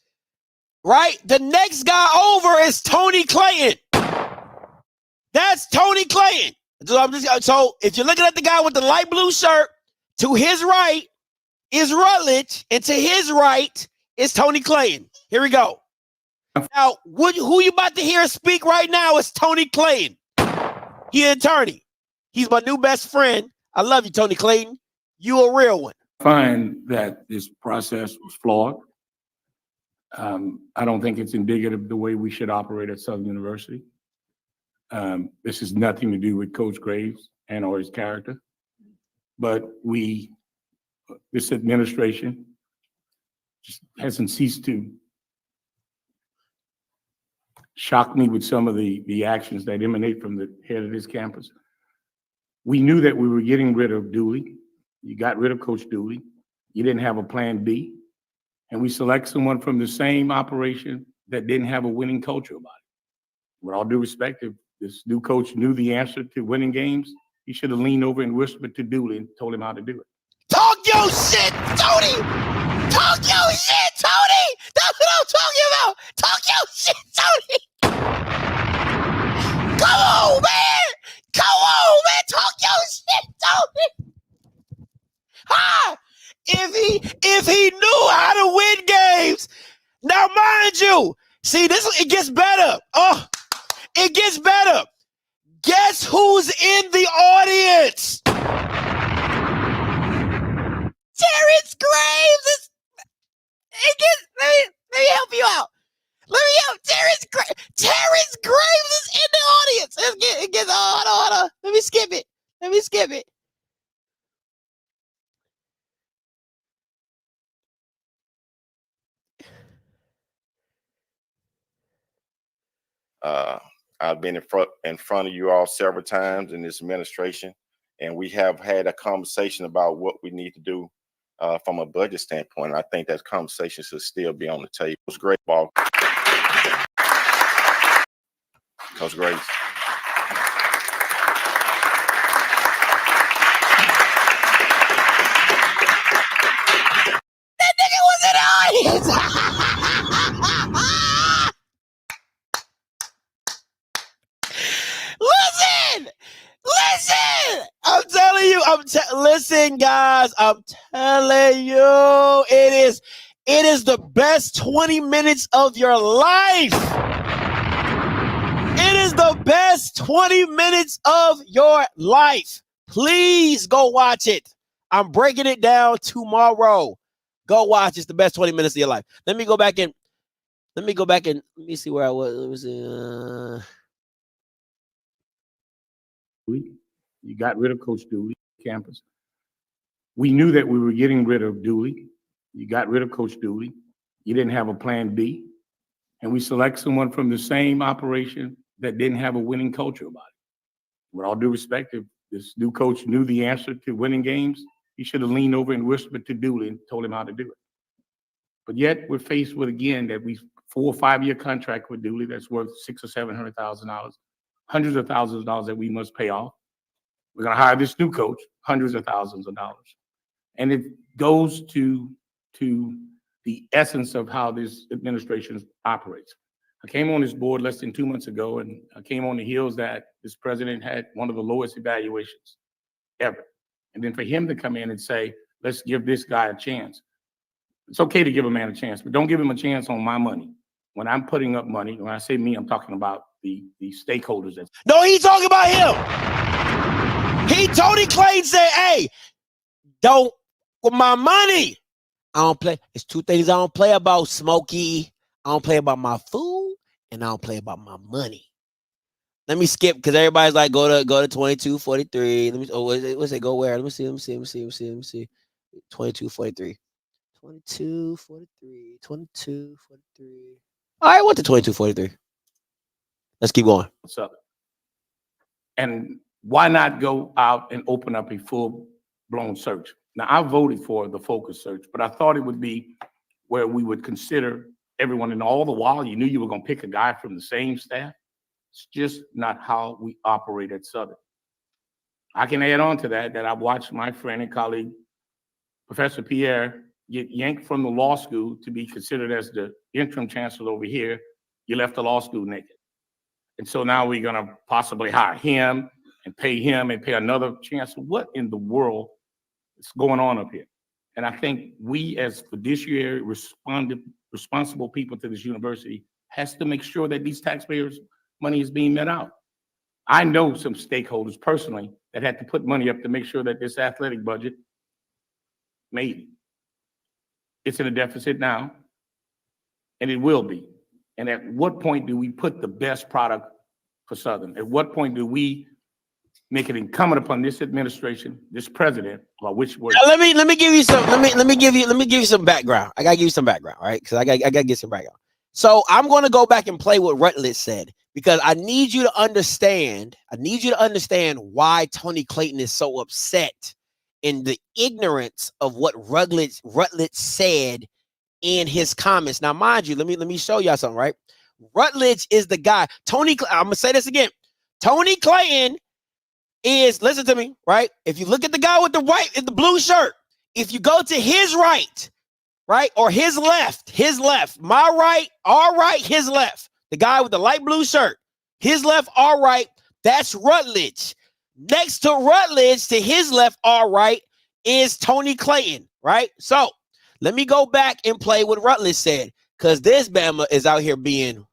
right? The next guy over is Tony Clayton. That's Tony Clayton. So if you're looking at the guy with the light blue shirt, to his right is Rutledge, and to his right is Tony Clayton. Here we go. Now, who you about to hear speak right now is Tony Clayton. He's an attorney. He's my new best friend. I love you, Tony Clayton. You a real one. I find that this process was flawed. I don't think it's indicative of the way we should operate at Southern University. This has nothing to do with Coach Graves and or his character, but this administration just hasn't ceased to shock me with some of the actions that emanate from the head of this campus. We knew that we were getting rid of Dooley. You got rid of Coach Dooley. You didn't have a plan B. And we select someone from the same operation that didn't have a winning culture about it. With all due respect, if this new coach knew the answer to winning games, he should have leaned over and whispered to Dooley and told him how to do it. Talk your shit, Tony! Talk your shit, Tony! That's what I'm talking about! Talk your shit, Tony! Come on, man! Come on, man! Talk your shit, Tony! Ha! If he knew how to win games, now mind you, see it gets better. Oh, it gets better. Guess who's in the audience? Terrence Graves is. Let me help you out. Let me help Terrence Graves. Terrence Graves is in the audience. It gets hold on. Let me skip it. I've been in front of you all several times in this administration, and we have had a conversation about what we need to do from a budget standpoint. I think that conversation should still be on the table. It was great ball. Coach Graves. That nigga was in the audience. Listen! I'm telling you, listen, guys, I'm telling you, it is the best 20 minutes of your life. It is the best 20 minutes of your life. Please go watch it. I'm breaking it down tomorrow. Go watch. It's the best 20 minutes of your life. Let me go back and let me see where I was. You got rid of Coach Dooley, campus. We knew that we were getting rid of Dooley. You got rid of Coach Dooley. You didn't have a plan B. And we select someone from the same operation that didn't have a winning culture about it. With all due respect, if this new coach knew the answer to winning games, he should have leaned over and whispered to Dooley and told him how to do it. But yet we're faced with, again, that 4 or 5 year contract with Dooley that's worth $600,000 or $700,000, hundreds of thousands of dollars that we must pay off. We're going to hire this new coach, hundreds of thousands of dollars. And it goes to the essence of how this administration operates. I came on this board less than 2 months ago, and I came on the heels that this president had one of the lowest evaluations ever. And then for him to come in and say, let's give this guy a chance. It's okay to give a man a chance, but don't give him a chance on my money. When I'm putting up money, when I say me, I'm talking about the stakeholders. No, he talking about him. Tony Clayton said, hey, don't, with my money, I don't play. It's two things I don't play about, Smokey. I don't play about my food, and I don't play about my money. Let me skip because everybody's like, go to 2243. Let me. Oh, what's it? Go where? Let me see. 2243. 2243. All right, what to 2243? Let's keep going. What's up? And why not go out and open up a full-blown search? Now, I voted for the focus search, but I thought it would be where we would consider everyone, and all the while you knew you were going to pick a guy from the same staff. It's just not how we operate at Southern. I can add on to that I've watched my friend and colleague, Professor Pierre, get yanked from the law school to be considered as the interim chancellor over here. You left the law school naked. And so now we're going to possibly hire him and pay another chancellor. What in the world is going on up here? And I think we as fiduciary responsible people to this university has to make sure that these taxpayers' money is being met out. I know some stakeholders personally that had to put money up to make sure that this athletic budget made it. It's in a deficit now, and it will be. And at what point do we put the best product for Southern? At what point do we make it incumbent upon this administration, this president, or which word? Let me give you some. Let me give you some background. I gotta give you some background, right? Because I gotta get some background. So I'm gonna go back and play what Rutledge said because I need you to understand. Why Tony Clayton is so upset in the ignorance of what Rutledge said in his comments. Now, mind you, let me show y'all something, right? Rutledge is the guy. I'm gonna say this again. Tony Clayton is, listen to me, right? If you look at the guy with the white and the blue shirt, if you go to his right, or his left, my right, our right, his left, the guy with the light blue shirt, his left, our right, that's Rutledge. Next to Rutledge, to his left, our right, is Tony Clayton, right? So let me go back and play what Rutledge said, because this Bama is out here being.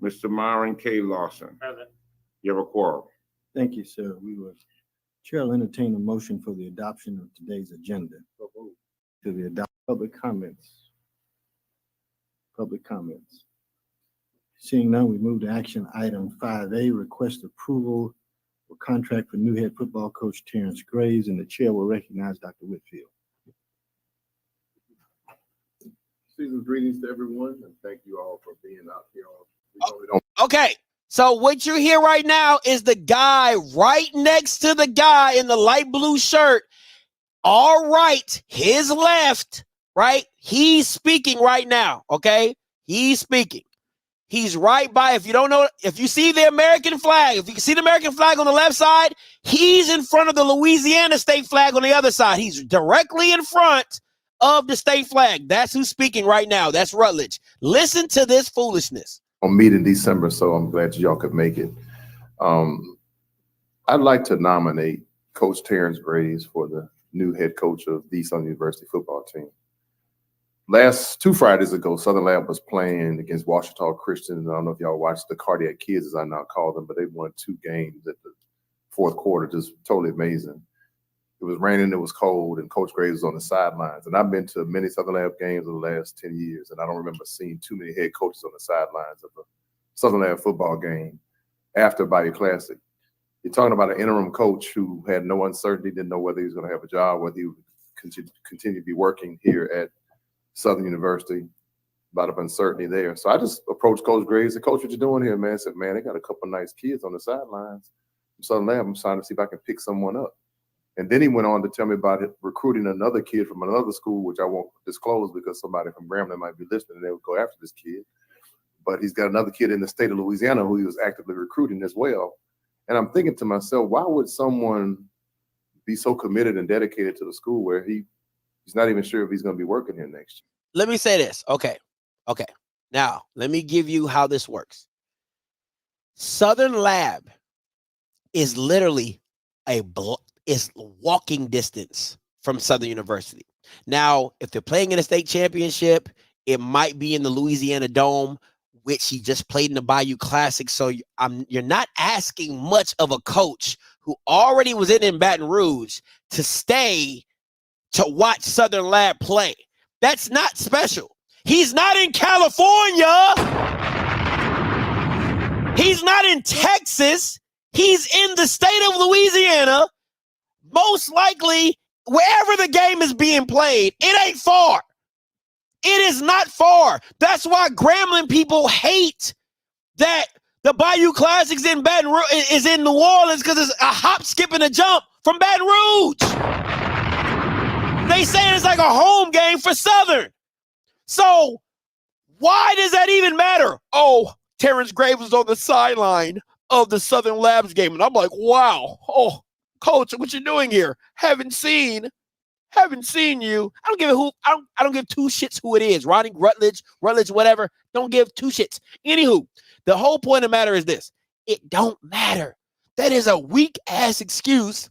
Mr. Myron K. Lawson. Present. You have a quorum. Thank you, sir. Chair will entertain a motion for the adoption of today's agenda. To the public comments. Seeing none, we move to action item 5A, request approval for contract for new head football coach Terrence Graves, and the chair will recognize Dr. Whitfield. Season's greetings to everyone, and thank you all for being out here. Okay, so what you hear right now is the guy right next to the guy in the light blue shirt. All right, his left, right? He's speaking right now, okay? He's speaking. He's right by, if you see the American flag, if you can see the American flag on the left side, he's in front of the Louisiana state flag on the other side. He's directly in front of the state flag. That's who's speaking right now. That's Rutledge. Listen to this foolishness. I'll meet in December, so I'm glad y'all could make it. I'd like to nominate Coach Terrence Graves for the new head coach of the Southern University football team. Last 2 Fridays ago, Southern Lab was playing against Washita Christian. I don't know if y'all watched the Cardiac Kids, as I now call them, but they won 2 games at the 4th quarter. Just totally amazing. It was raining, it was cold, and Coach Graves was on the sidelines. And I've been to many Southern Lab games in the last 10 years, and I don't remember seeing too many head coaches on the sidelines of a Southern Lab football game after Bayou Classic. You're talking about an interim coach who had no uncertainty, didn't know whether he was going to have a job, whether he would continue to be working here at Southern University. A lot of uncertainty there. So I just approached Coach Graves and, Coach, what you doing here, man? I said, man, they got a couple of nice kids on the sidelines from Southern Lab. I'm trying to see if I can pick someone up. And then he went on to tell me about recruiting another kid from another school, which I won't disclose because somebody from Grambling might be listening and they would go after this kid. But he's got another kid in the state of Louisiana who he was actively recruiting as well. And I'm thinking to myself, why would someone be so committed and dedicated to the school where he's not even sure if he's going to be working here next year. Let me say this. Okay. Now, let me give you how this works. Southern Lab is literally is walking distance from Southern University. Now, if they're playing in a state championship, it might be in the Louisiana Dome, which he just played in the Bayou Classic. So you're not asking much of a coach who already was in Baton Rouge to stay to watch Southern Lab play. That's not special. He's not in California. He's not in Texas. He's in the state of Louisiana. Most likely, wherever the game is being played, it ain't far. It is not far. That's why Grambling people hate that the Bayou Classics in Baton Rouge is in New Orleans, because it's a hop, skip, and a jump from Baton Rouge. They say it's like a home game for Southern. So why does that even matter? Oh, Terrence Graves was on the sideline of the Southern Labs game. And I'm like, wow. Oh, coach, what you doing here? Haven't seen you. I don't give a who. I don't give two shits who it is. Ronnie, Rutledge, whatever. Don't give two shits. Anywho, the whole point of the matter is this. It don't matter. That is a weak ass excuse.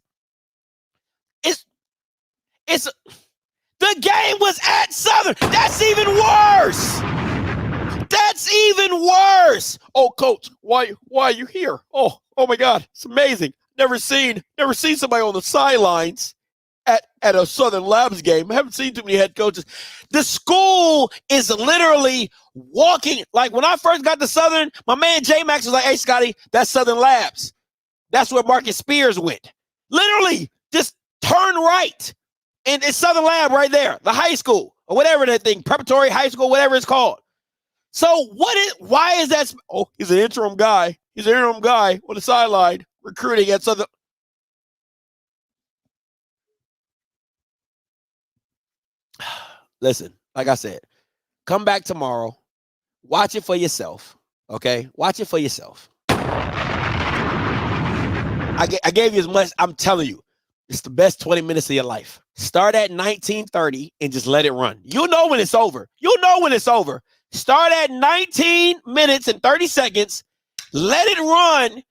The game was at Southern. That's even worse. Oh, coach, why are you here? Oh my God, it's amazing. Never seen somebody on the sidelines at a Southern Labs game. I haven't seen too many head coaches. The school is literally walking. Like when I first got to Southern, my man J Max was like, "Hey, Scotty, that's Southern Labs. That's where Marcus Spears went." Literally, just turn right. And it's Southern Lab right there, the high school or whatever that thing, preparatory high school, whatever it's called. So why is that? Oh, he's an interim guy. He's an interim guy on the sideline recruiting at Southern. Listen, like I said, come back tomorrow. Watch it for yourself. Okay? Watch it for yourself. I gave you as much. I'm telling you, it's the best 20 minutes of your life. Start at 19:30 and just let it run. You'll know when it's over. Start at 19 minutes and 30 seconds. Let it run.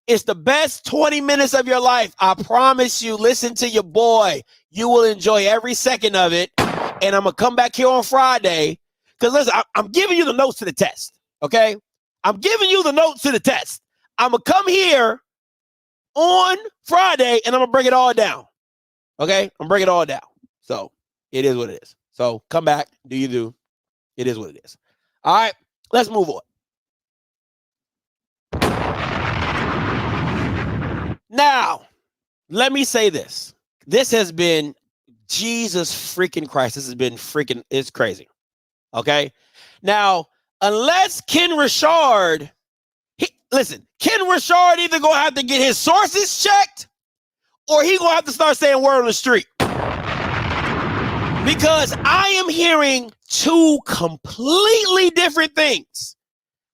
It's the best 20 minutes of your life. I promise you. Listen to your boy. You will enjoy every second of it. And I'm going to come back here on Friday. Because listen, I'm giving you the notes to the test. Okay? I'm giving you the notes to the test. I'm going to come here on Friday and I'm going to break it all down. Okay? I'm going to break it all down. So it is what it is. So come back. Do you do? It is what it is. All right. Let's move on. Now, let me say this. This has been Jesus freaking Christ. This has been freaking, it's crazy. Okay? Now, unless Ken Richard, Ken Richard either going to have to get his sources checked or he going to have to start saying word on the street. Because I am hearing two completely different things,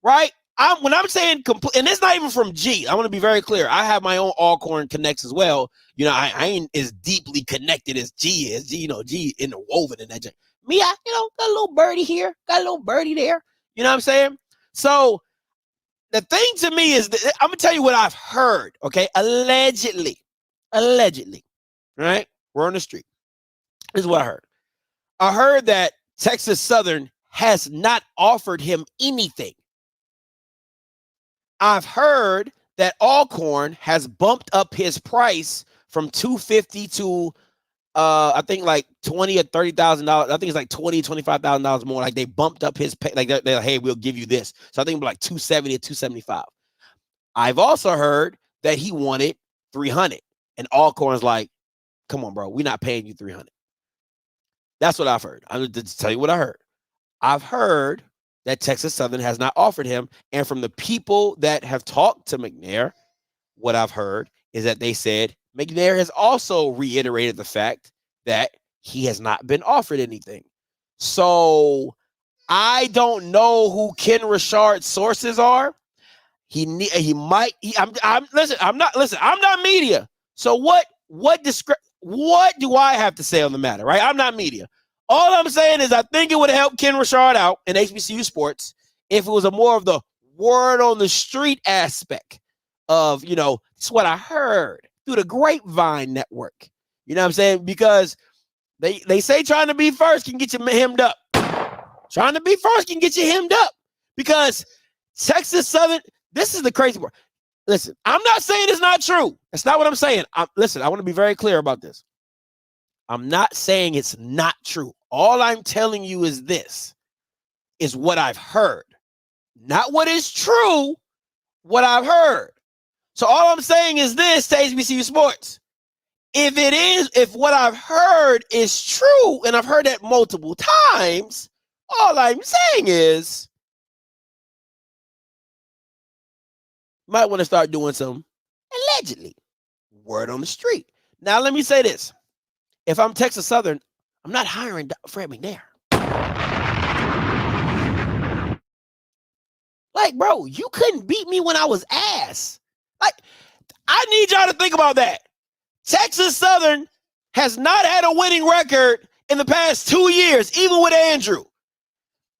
right? When I'm saying complete, and it's not even from G. I want to be very clear. I have my own Alcorn connects as well. You know, I ain't as deeply connected as G is. G interwoven in that. Me, got a little birdie here, got a little birdie there. You know what I'm saying? So the thing to me is, I'm gonna tell you what I've heard. Okay, allegedly, right? We're on the street. This is what I heard. I heard that Texas Southern has not offered him anything. I've heard that Alcorn has bumped up his price from $250 to I think like $20,000 or $30,000. I think it's like $25,000 more. Like they bumped up his pay. Like they're like, hey, we'll give you this. So I think like $270 or $275. I've also heard that he wanted $300, and Alcorn's like, come on, bro, we're not paying you $300. That's what I've heard. I'm going to tell you what I heard. I've heard that Texas Southern has not offered him. And from the people that have talked to Mcnair, what I've heard is that they said Mcnair has also reiterated the fact that he has not been offered anything. So I don't know who Ken Richard's sources are. I'm not media. So what what do I have to say on the matter, right? I'm not media. All I'm saying is I think it would help Ken Richard out in HBCU sports if it was a more of the word on the street aspect of, it's what I heard through the Grapevine network. You know what I'm saying? Because they say trying to be first can get you hemmed up. Trying to be first can get you hemmed up because Texas Southern, this is the crazy part. Listen, I'm not saying it's not true. That's not what I'm saying. Listen, I want to be very clear about this. I'm not saying it's not true. All I'm telling you is this is what I've heard, not what is true, what I've heard. So all I'm saying is this to HBCU sports. If what I've heard is true, and I've heard that multiple times, all I'm saying is might want to start doing some allegedly word on the street. Now, let me say this. If I'm Texas Southern, I'm not hiring Fred McNair. Like, bro, you couldn't beat me when I was ass. Like, I need y'all to think about that. Texas Southern has not had a winning record in the past 2 years, even with Andrew.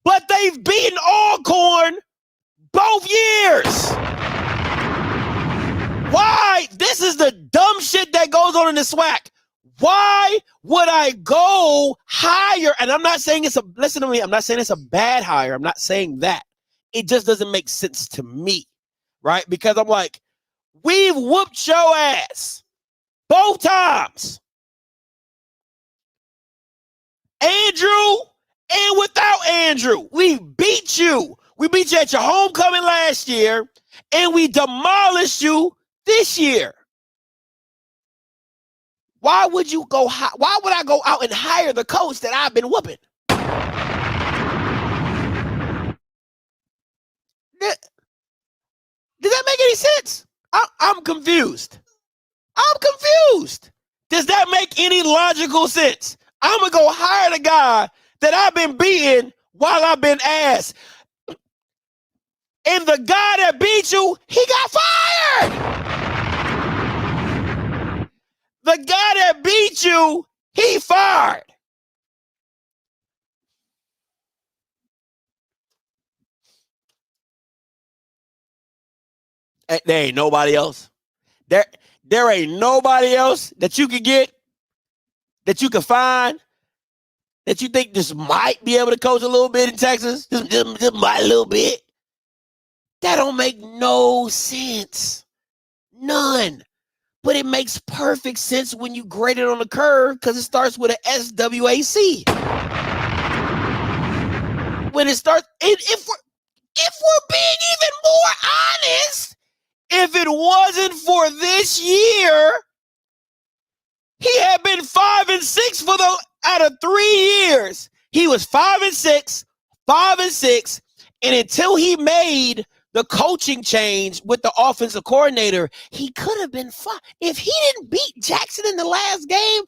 But they've beaten Alcorn both years. Why? This is the dumb shit that goes on in the SWAC. Why would I go hire? And I'm not saying listen to me, I'm not saying it's a bad hire. I'm not saying that. It just doesn't make sense to me, right? Because I'm like, we've whooped your ass both times. Andrew and without Andrew, we beat you. We beat you at your homecoming last year, and we demolished you this year. Why would I go out and hire the coach that I've been whooping? Does that make any sense? I'm confused. I'm confused. Does that make any logical sense? I'm going to go hire the guy that I've been beating while I've been ass. And the guy that beat you, he got fired. The guy that beat you, he fired. There ain't nobody else. There ain't nobody else that you could get, that you could find, that you think just might be able to coach a little bit in Texas. Just might a little bit. That don't make no sense. None. But it makes perfect sense when you grade it on the curve because it starts with an SWAC. When it starts, if we're being even more honest, if it wasn't for this year, he had been 5-6 out of 3 years. He was 5-6, 5-6, and until he made the coaching change with the offensive coordinator, he could have been fine. If he didn't beat Jackson in the last game,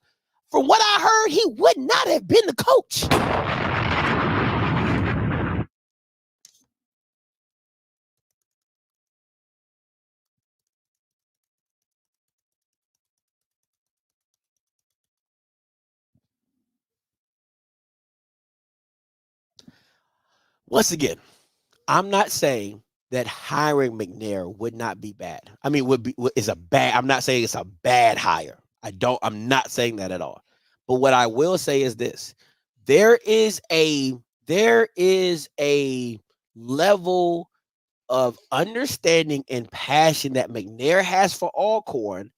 from what I heard, he would not have been the coach. Once again, I'm not saying that hiring McNair would not be bad. I mean, I'm not saying it's a bad hire. I'm not saying that at all. But what I will say is this. There is a level of understanding and passion that McNair has for Alcorn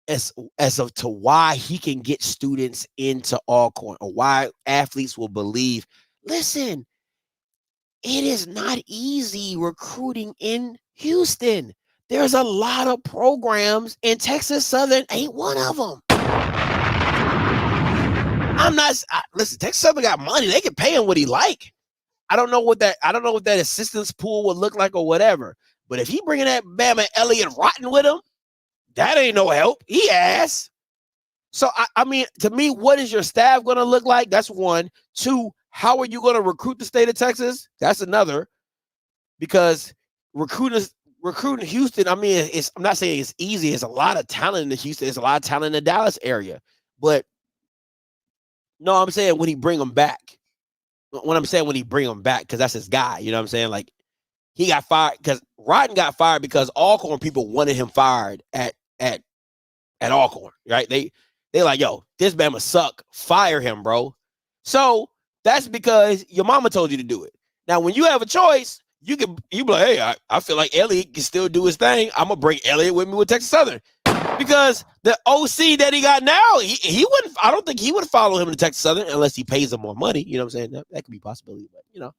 as to why he can get students into Alcorn, or why athletes will believe, listen, it is not easy recruiting in Houston. There's a lot of programs, and Texas Southern ain't one of them. Listen, Texas Southern got money. They can pay him what he like. I don't know what that assistance pool would look like or whatever. But if he bringing that Bama Elliott Rotten with him, that ain't no help. He ass. So, I mean, to me, what is your staff going to look like? That's one. Two, how are you going to recruit the state of Texas? That's another. Because recruiting recruiting Houston, I mean, I'm not saying it's easy. There's a lot of talent in Houston. There's a lot of talent in the Dallas area. But no, I'm saying when he bring them back. When I'm saying when he bring him back, because that's his guy. You know what I'm saying? Like, he got fired because Rodden got fired because Alcorn people wanted him fired at Alcorn, right? They like, yo, this man must suck. Fire him, bro. So that's because your mama told you to do it. Now, when you have a choice, you be like, hey, I feel like Elliott can still do his thing. I'm gonna bring Elliott with me with Texas Southern. Because the OC that he got now, he wouldn't. I don't think he would follow him to Texas Southern unless he pays him more money. You know what I'm saying? That could be a possibility, but you know.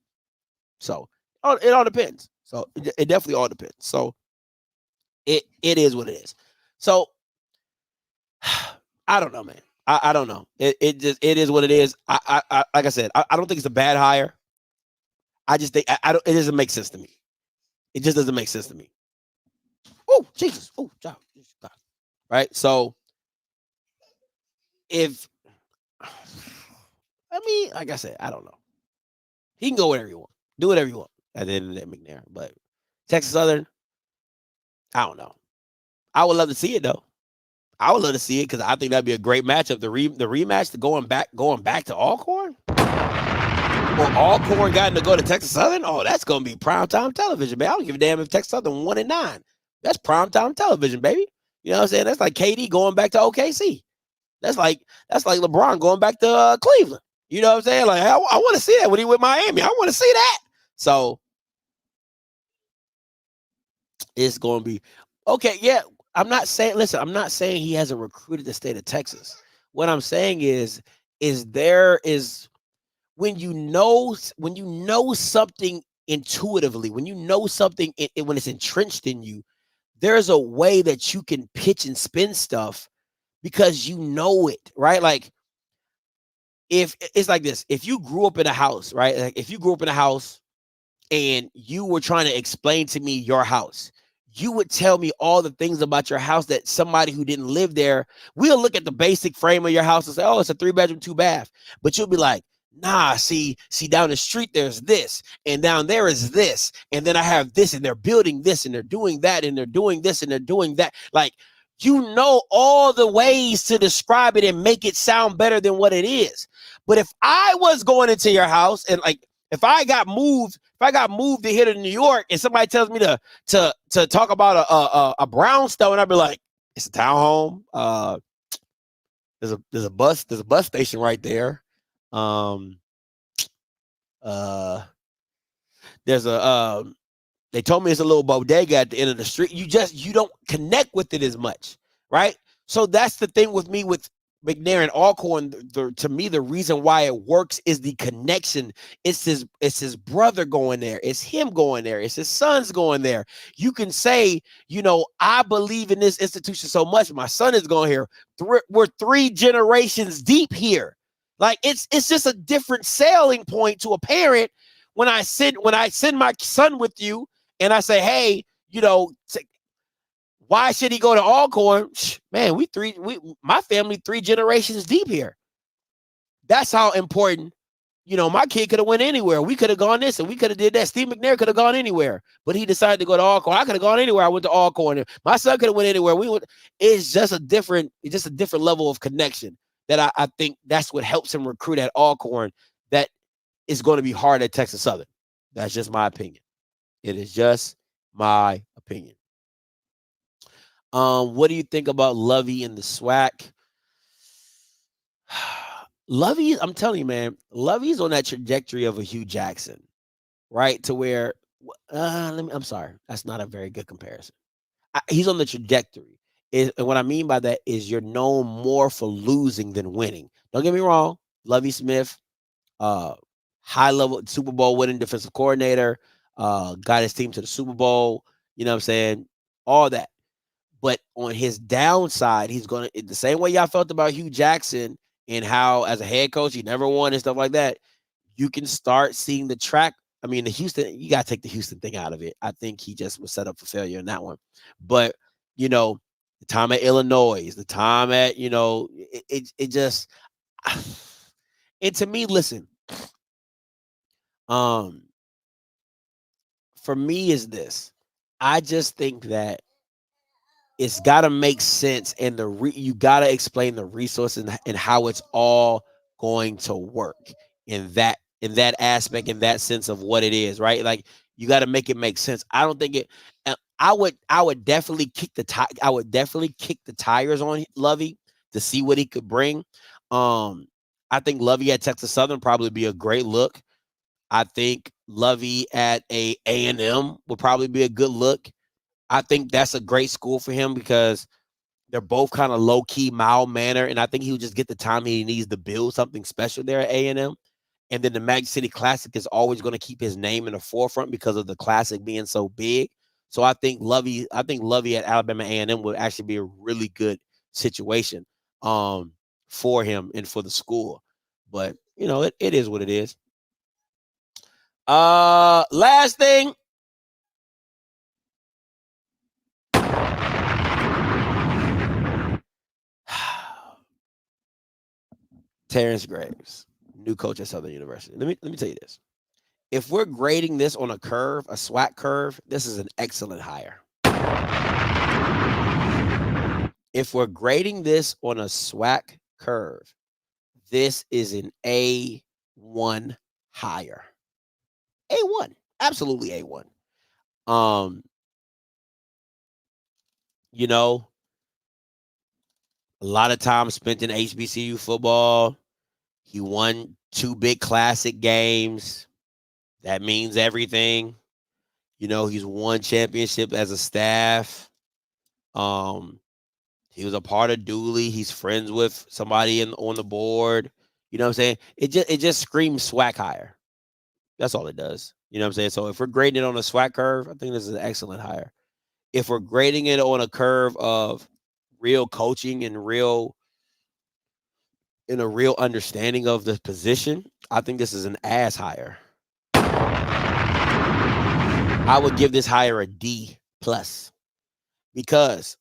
So it all depends. So it definitely all depends. So it is what it is. So I don't know, man. I don't know. It is what it is. I like I said, I don't think it's a bad hire. I just think I don't. It doesn't make sense to me. It just doesn't make sense to me. Oh Jesus! Oh God! Right. So like I said, I don't know. He can go wherever you want. Do whatever you want at the end of that, McNair. But Texas Southern, I don't know. I would love to see it though. I would love to see it because I think that'd be a great matchup. The rematch, to going back to Alcorn. Well, Alcorn gotten to go to Texas Southern. Oh, that's gonna be primetime television, man. I don't give a damn if Texas Southern 1-9. That's primetime television, baby. You know what I'm saying? That's like KD going back to OKC. That's like LeBron going back to Cleveland. You know what I'm saying? Like, I want to see that when he with Miami. I want to see that. So it's going to be okay. Yeah, I'm not saying he hasn't recruited the state of Texas. What I'm saying is there is when you know something intuitively, when you know something when it's entrenched in you, there's a way that you can pitch and spin stuff because you know it, right? Like, if it's like this, if you grew up in a house, right? Like if you grew up in a house and you were trying to explain to me your house, you would tell me all the things about your house that somebody who didn't live there, we'll look at the basic frame of your house and say, oh, it's a 3-bedroom, 2-bath. But you'll be like, nah, see down the street, there's this, and down there is this, and then I have this, and they're building this, and they're doing that, and they're doing this, and they're doing that. Like, you know all the ways to describe it and make it sound better than what it is. But if I was going into your house and like, if I got moved to here to New York and somebody tells me to talk about a brownstone, I'd be like, it's a townhome. There's a bus station right there. There's a they told me it's a little bodega at the end of the street. You don't connect with it as much, right? So that's the thing with me with McNair and Alcorn. To me, the reason why it works is the connection. It's his brother going there. It's him going there. It's his sons going there. You can say, I believe in this institution so much. My son is going here. We're 3 generations deep here. Like it's just a different selling point to a parent when I send my son with you. And I say, hey, why should he go to Alcorn? Man, my family 3 generations deep here. That's how important, my kid could have went anywhere. We could have gone this and we could have did that. Steve McNair could have gone anywhere, but he decided to go to Alcorn. I could have gone anywhere. I went to Alcorn. My son could have went anywhere. It's just a different level of connection that I think that's what helps him recruit at Alcorn. That is going to be hard at Texas Southern. That's just my opinion. It is just my opinion. What do you think about Lovey and the SWAC? Lovey, I'm telling you, man, Lovey's on that trajectory of a Hugh Jackson, right? To where, I'm sorry, that's not a very good comparison. He's on the trajectory. And what I mean by that is you're known more for losing than winning. Don't get me wrong. Lovey Smith, high level Super Bowl winning defensive coordinator, got his team to the Super Bowl. You know what I'm saying? All that. But on his downside, he's going to, the same way y'all felt about Hugh Jackson and how as a head coach, he never won and stuff like that. You can start seeing the track. I mean, you got to take the Houston thing out of it. I think he just was set up for failure in that one. But, the time at Illinois, the time at, it just, and to me, listen, for me is this. I just think that it's got to make sense, and you got to explain the resources and how it's all going to work in that aspect, in that sense of what it is, right? Like you got to make it make sense. I don't think it. I would definitely kick the tires on Lovey to see what he could bring. I think Lovey at Texas Southern probably be a great look. I think Lovey at A&M would probably be a good look. I think that's a great school for him because they're both kind of low-key, mild-mannered, and I think he'll just get the time he needs to build something special there at A&M. And then the Magic City Classic is always going to keep his name in the forefront because of the Classic being so big. So I think Lovey at Alabama A&M would actually be a really good situation for him and for the school. But, it is what it is. Last thing. Terrence Graves, new coach at Southern University. Let me tell you this. If we're grading this on a curve, a SWAC curve, this is an excellent hire. If we're grading this on a SWAC curve, this is an A1 hire. A1, absolutely A1. A lot of time spent in HBCU football. He won 2 big classic games. That means everything. He's won championship as a staff. He was a part of Dooley. He's friends with somebody on the board. You know what I'm saying? It just screams SWAC hire. That's all it does. You know what I'm saying? So if we're grading it on a SWAC curve, I think this is an excellent hire. If we're grading it on a curve of real coaching and a real understanding of the position, I think this is an ass hire. I would give this hire a D+ because,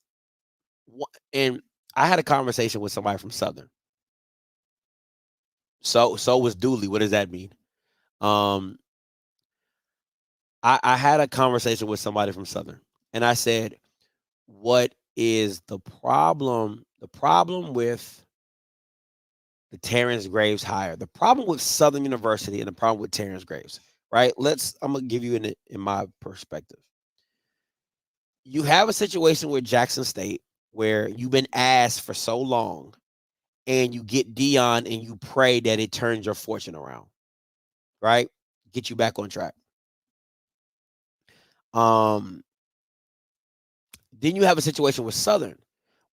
and I had a conversation with somebody from Southern. So was Dooley. What does that mean? I had a conversation with somebody from Southern, and I said, what is the problem? The problem with the Terrence Graves hire, the problem with Southern University and the problem with Terrence Graves, right? I'm going to give you in my perspective. You have a situation with Jackson State where you've been asked for so long and you get Dion and you pray that it turns your fortune around, right? Get you back on track. Then you have a situation with Southern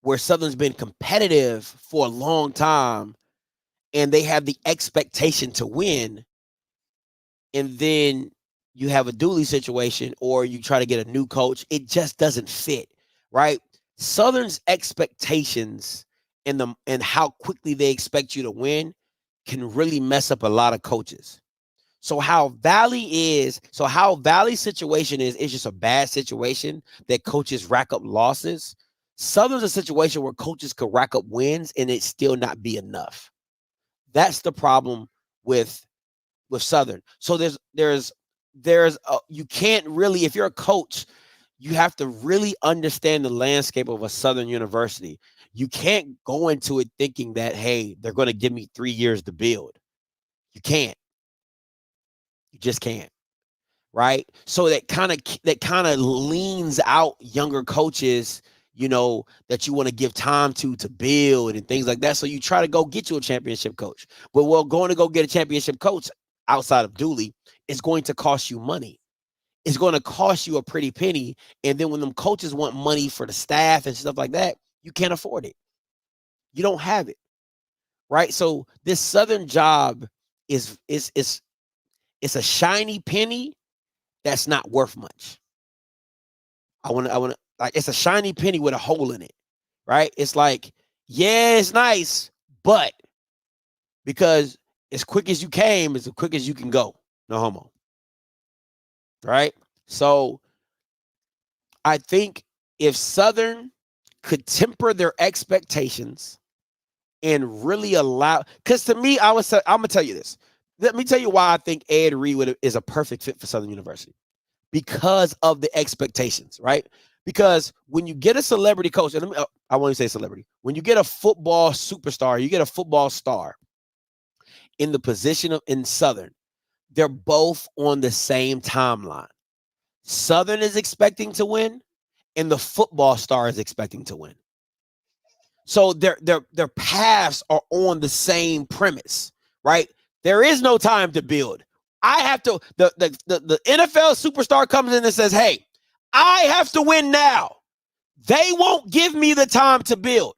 where Southern's been competitive for a long time and they have the expectation to win. And then you have a Dooley situation or you try to get a new coach. It just doesn't fit, right? Southern's expectations and how quickly they expect you to win can really mess up a lot of coaches. So how Valley's situation is just a bad situation that coaches rack up losses. Southern's a situation where coaches could rack up wins and it still not be enough. That's the problem with Southern. So you can't really, if you're a coach, you have to really understand the landscape of a Southern University. You can't go into it thinking that, hey, they're going to give me 3 years to build. You can't. You just can't. Right? So that kind of leans out younger coaches, that you want to give time to build and things like that. So you try to go get you a championship coach. But going to go get a championship coach outside of Dooley is going to cost you money. It's going to cost you a pretty penny. And then when them coaches want money for the staff and stuff like that, you can't afford it. You don't have it. Right? So this Southern job is a shiny penny that's not worth much. I want to like, it's a shiny penny with a hole in it, right? It's like, yeah, it's nice, but because as quick as you came, as quick as you can go. No homo. Right? So I think if Southern could temper their expectations and really allow, because to me, I'm going to tell you this. Let me tell you why I think Ed Reed is a perfect fit for Southern University. because of the expectations, right? Because when you get a celebrity coach, and I want to say celebrity, when you get a football superstar, you get a football star in the position of in Southern, they're both on the same timeline. Southern is expecting to win, and the football star is expecting to win. So their paths are on the same premise, right? There is no time to build. I have to, the NFL superstar comes in and says, hey, I have to win now. They won't give me the time to build.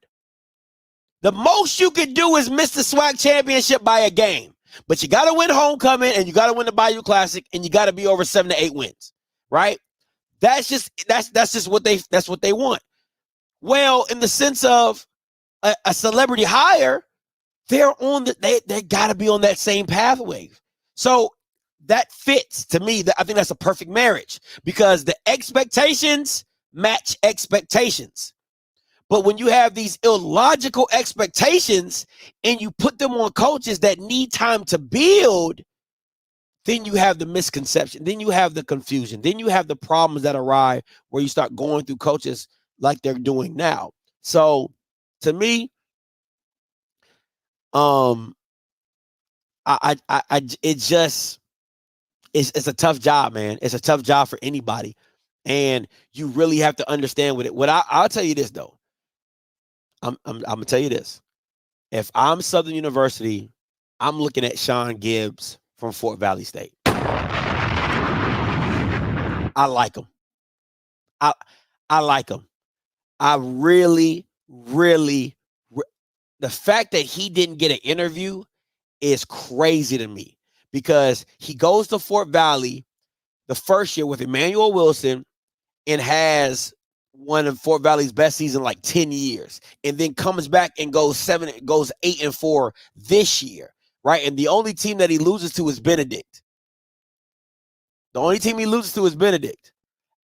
The most you could do is miss the SWAC championship by a game. But you got to win homecoming, and you got to win the Bayou Classic, and you got to be over 7 to 8 wins, right? That's just what they want. Well, in the sense of a celebrity hire, they got to be on that same pathway. So that fits to me. I think that's a perfect marriage because the expectations match expectations. But when you have these illogical expectations and you put them on coaches that need time to build, then you have the misconception. Then you have the confusion. Then you have the problems that arise where you start going through coaches like they're doing now. So to me, it's a tough job, man. It's a tough job for anybody. And you really have to understand with it. I'll tell you this though. I'm gonna tell you this. If I'm Southern University, I'm looking at Sean Gibbs from Fort Valley State. I like him. I like him. I really, the fact that he didn't get an interview is crazy to me because he goes to Fort Valley the first year with Emmanuel Wilson and has one of Fort Valley's best season like 10 years, and then comes back and goes 8-4 this year, right? And the only team that he loses to is Benedict. The only team he loses to is Benedict.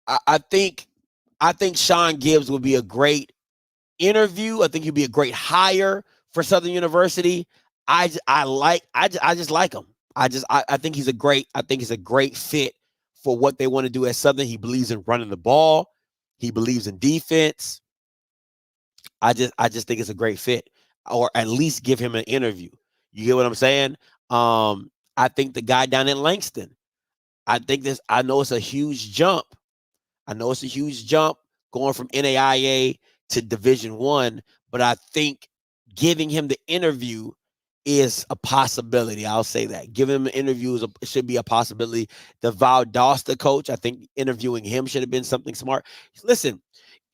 I think Sean Gibbs would be a great interview. I think he'd be a great hire for Southern University. I just like him. I think he's a great fit for what they want to do at Southern. He believes in running the ball. He believes in defense. I just think it's a great fit, or at least give him an interview. You get what I'm saying? I think the guy down in Langston, I know it's a huge jump. Going from NAIA to Division I, but I think giving him the interview is a possibility. I'll say that. Giving him an interview should be a possibility. The Valdosta coach, I think interviewing him should have been something smart. Listen,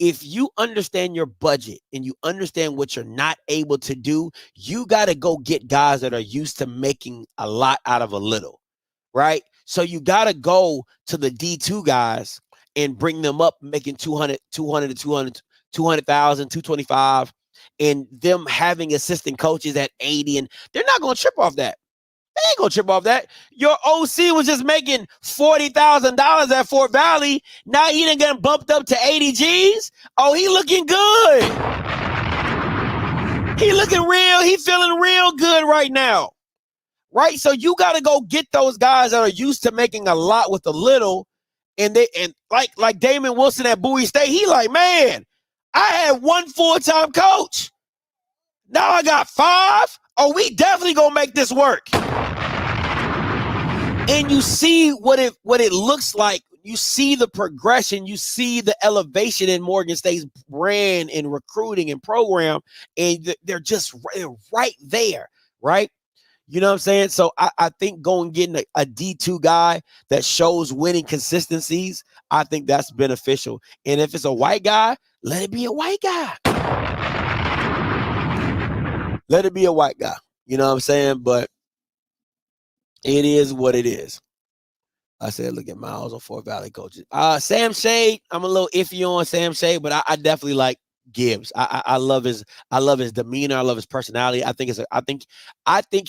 if you understand your budget and you understand what you're not able to do, you got to go get guys that are used to making a lot out of a little, right? So you got to go to the D2 guys and bring them up making 200 to 200,000, 225, and them having assistant coaches at 80, and they're not going to trip off that. They ain't going to trip off that. Your OC was just making $40,000 at Fort Valley. Now he done got bumped up to 80 G's. Oh, he looking good. He looking real. He feeling real good right now. Right? So you got to go get those guys that are used to making a lot with a little. And like Damon Wilson at Bowie State, he like, man, I had one full-time coach. Now I got 5. Oh, we definitely gonna make this work. And you see what it looks like. You see the progression. You see the elevation in Morgan State's brand and recruiting and program, and they're just right there, right? You know what I'm saying? So I think going getting a D2 guy that shows winning consistencies, I think that's beneficial. And if it's a white guy, let it be a white guy. Let it be a white guy. You know what I'm saying? But it is what it is. I said, look at Miles on Fort Valley coaches. Sam Shade, I'm a little iffy on Sam Shade, but I definitely like Gibbs. I love his demeanor. I love his personality. I think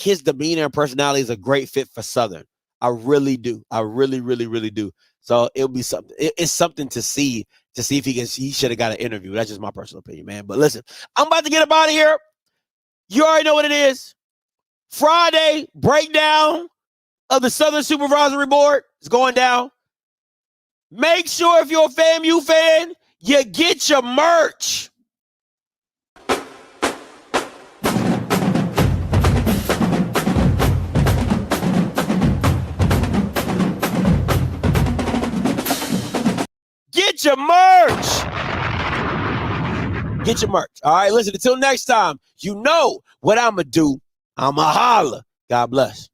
his demeanor and personality is a great fit for Southern. I really do. I really, really, really do. So it'll be something. It's something to see if he should have got an interview. That's just my personal opinion, man. But listen, I'm about to get up out of here. You already know what it is. Friday breakdown of the Southern Supervisory Board is going down. Make sure if you're a FAMU fan, you get your merch. Get your merch. Get your merch. All right, listen, until next time, you know what I'm going to do. I'm going to holler. God bless.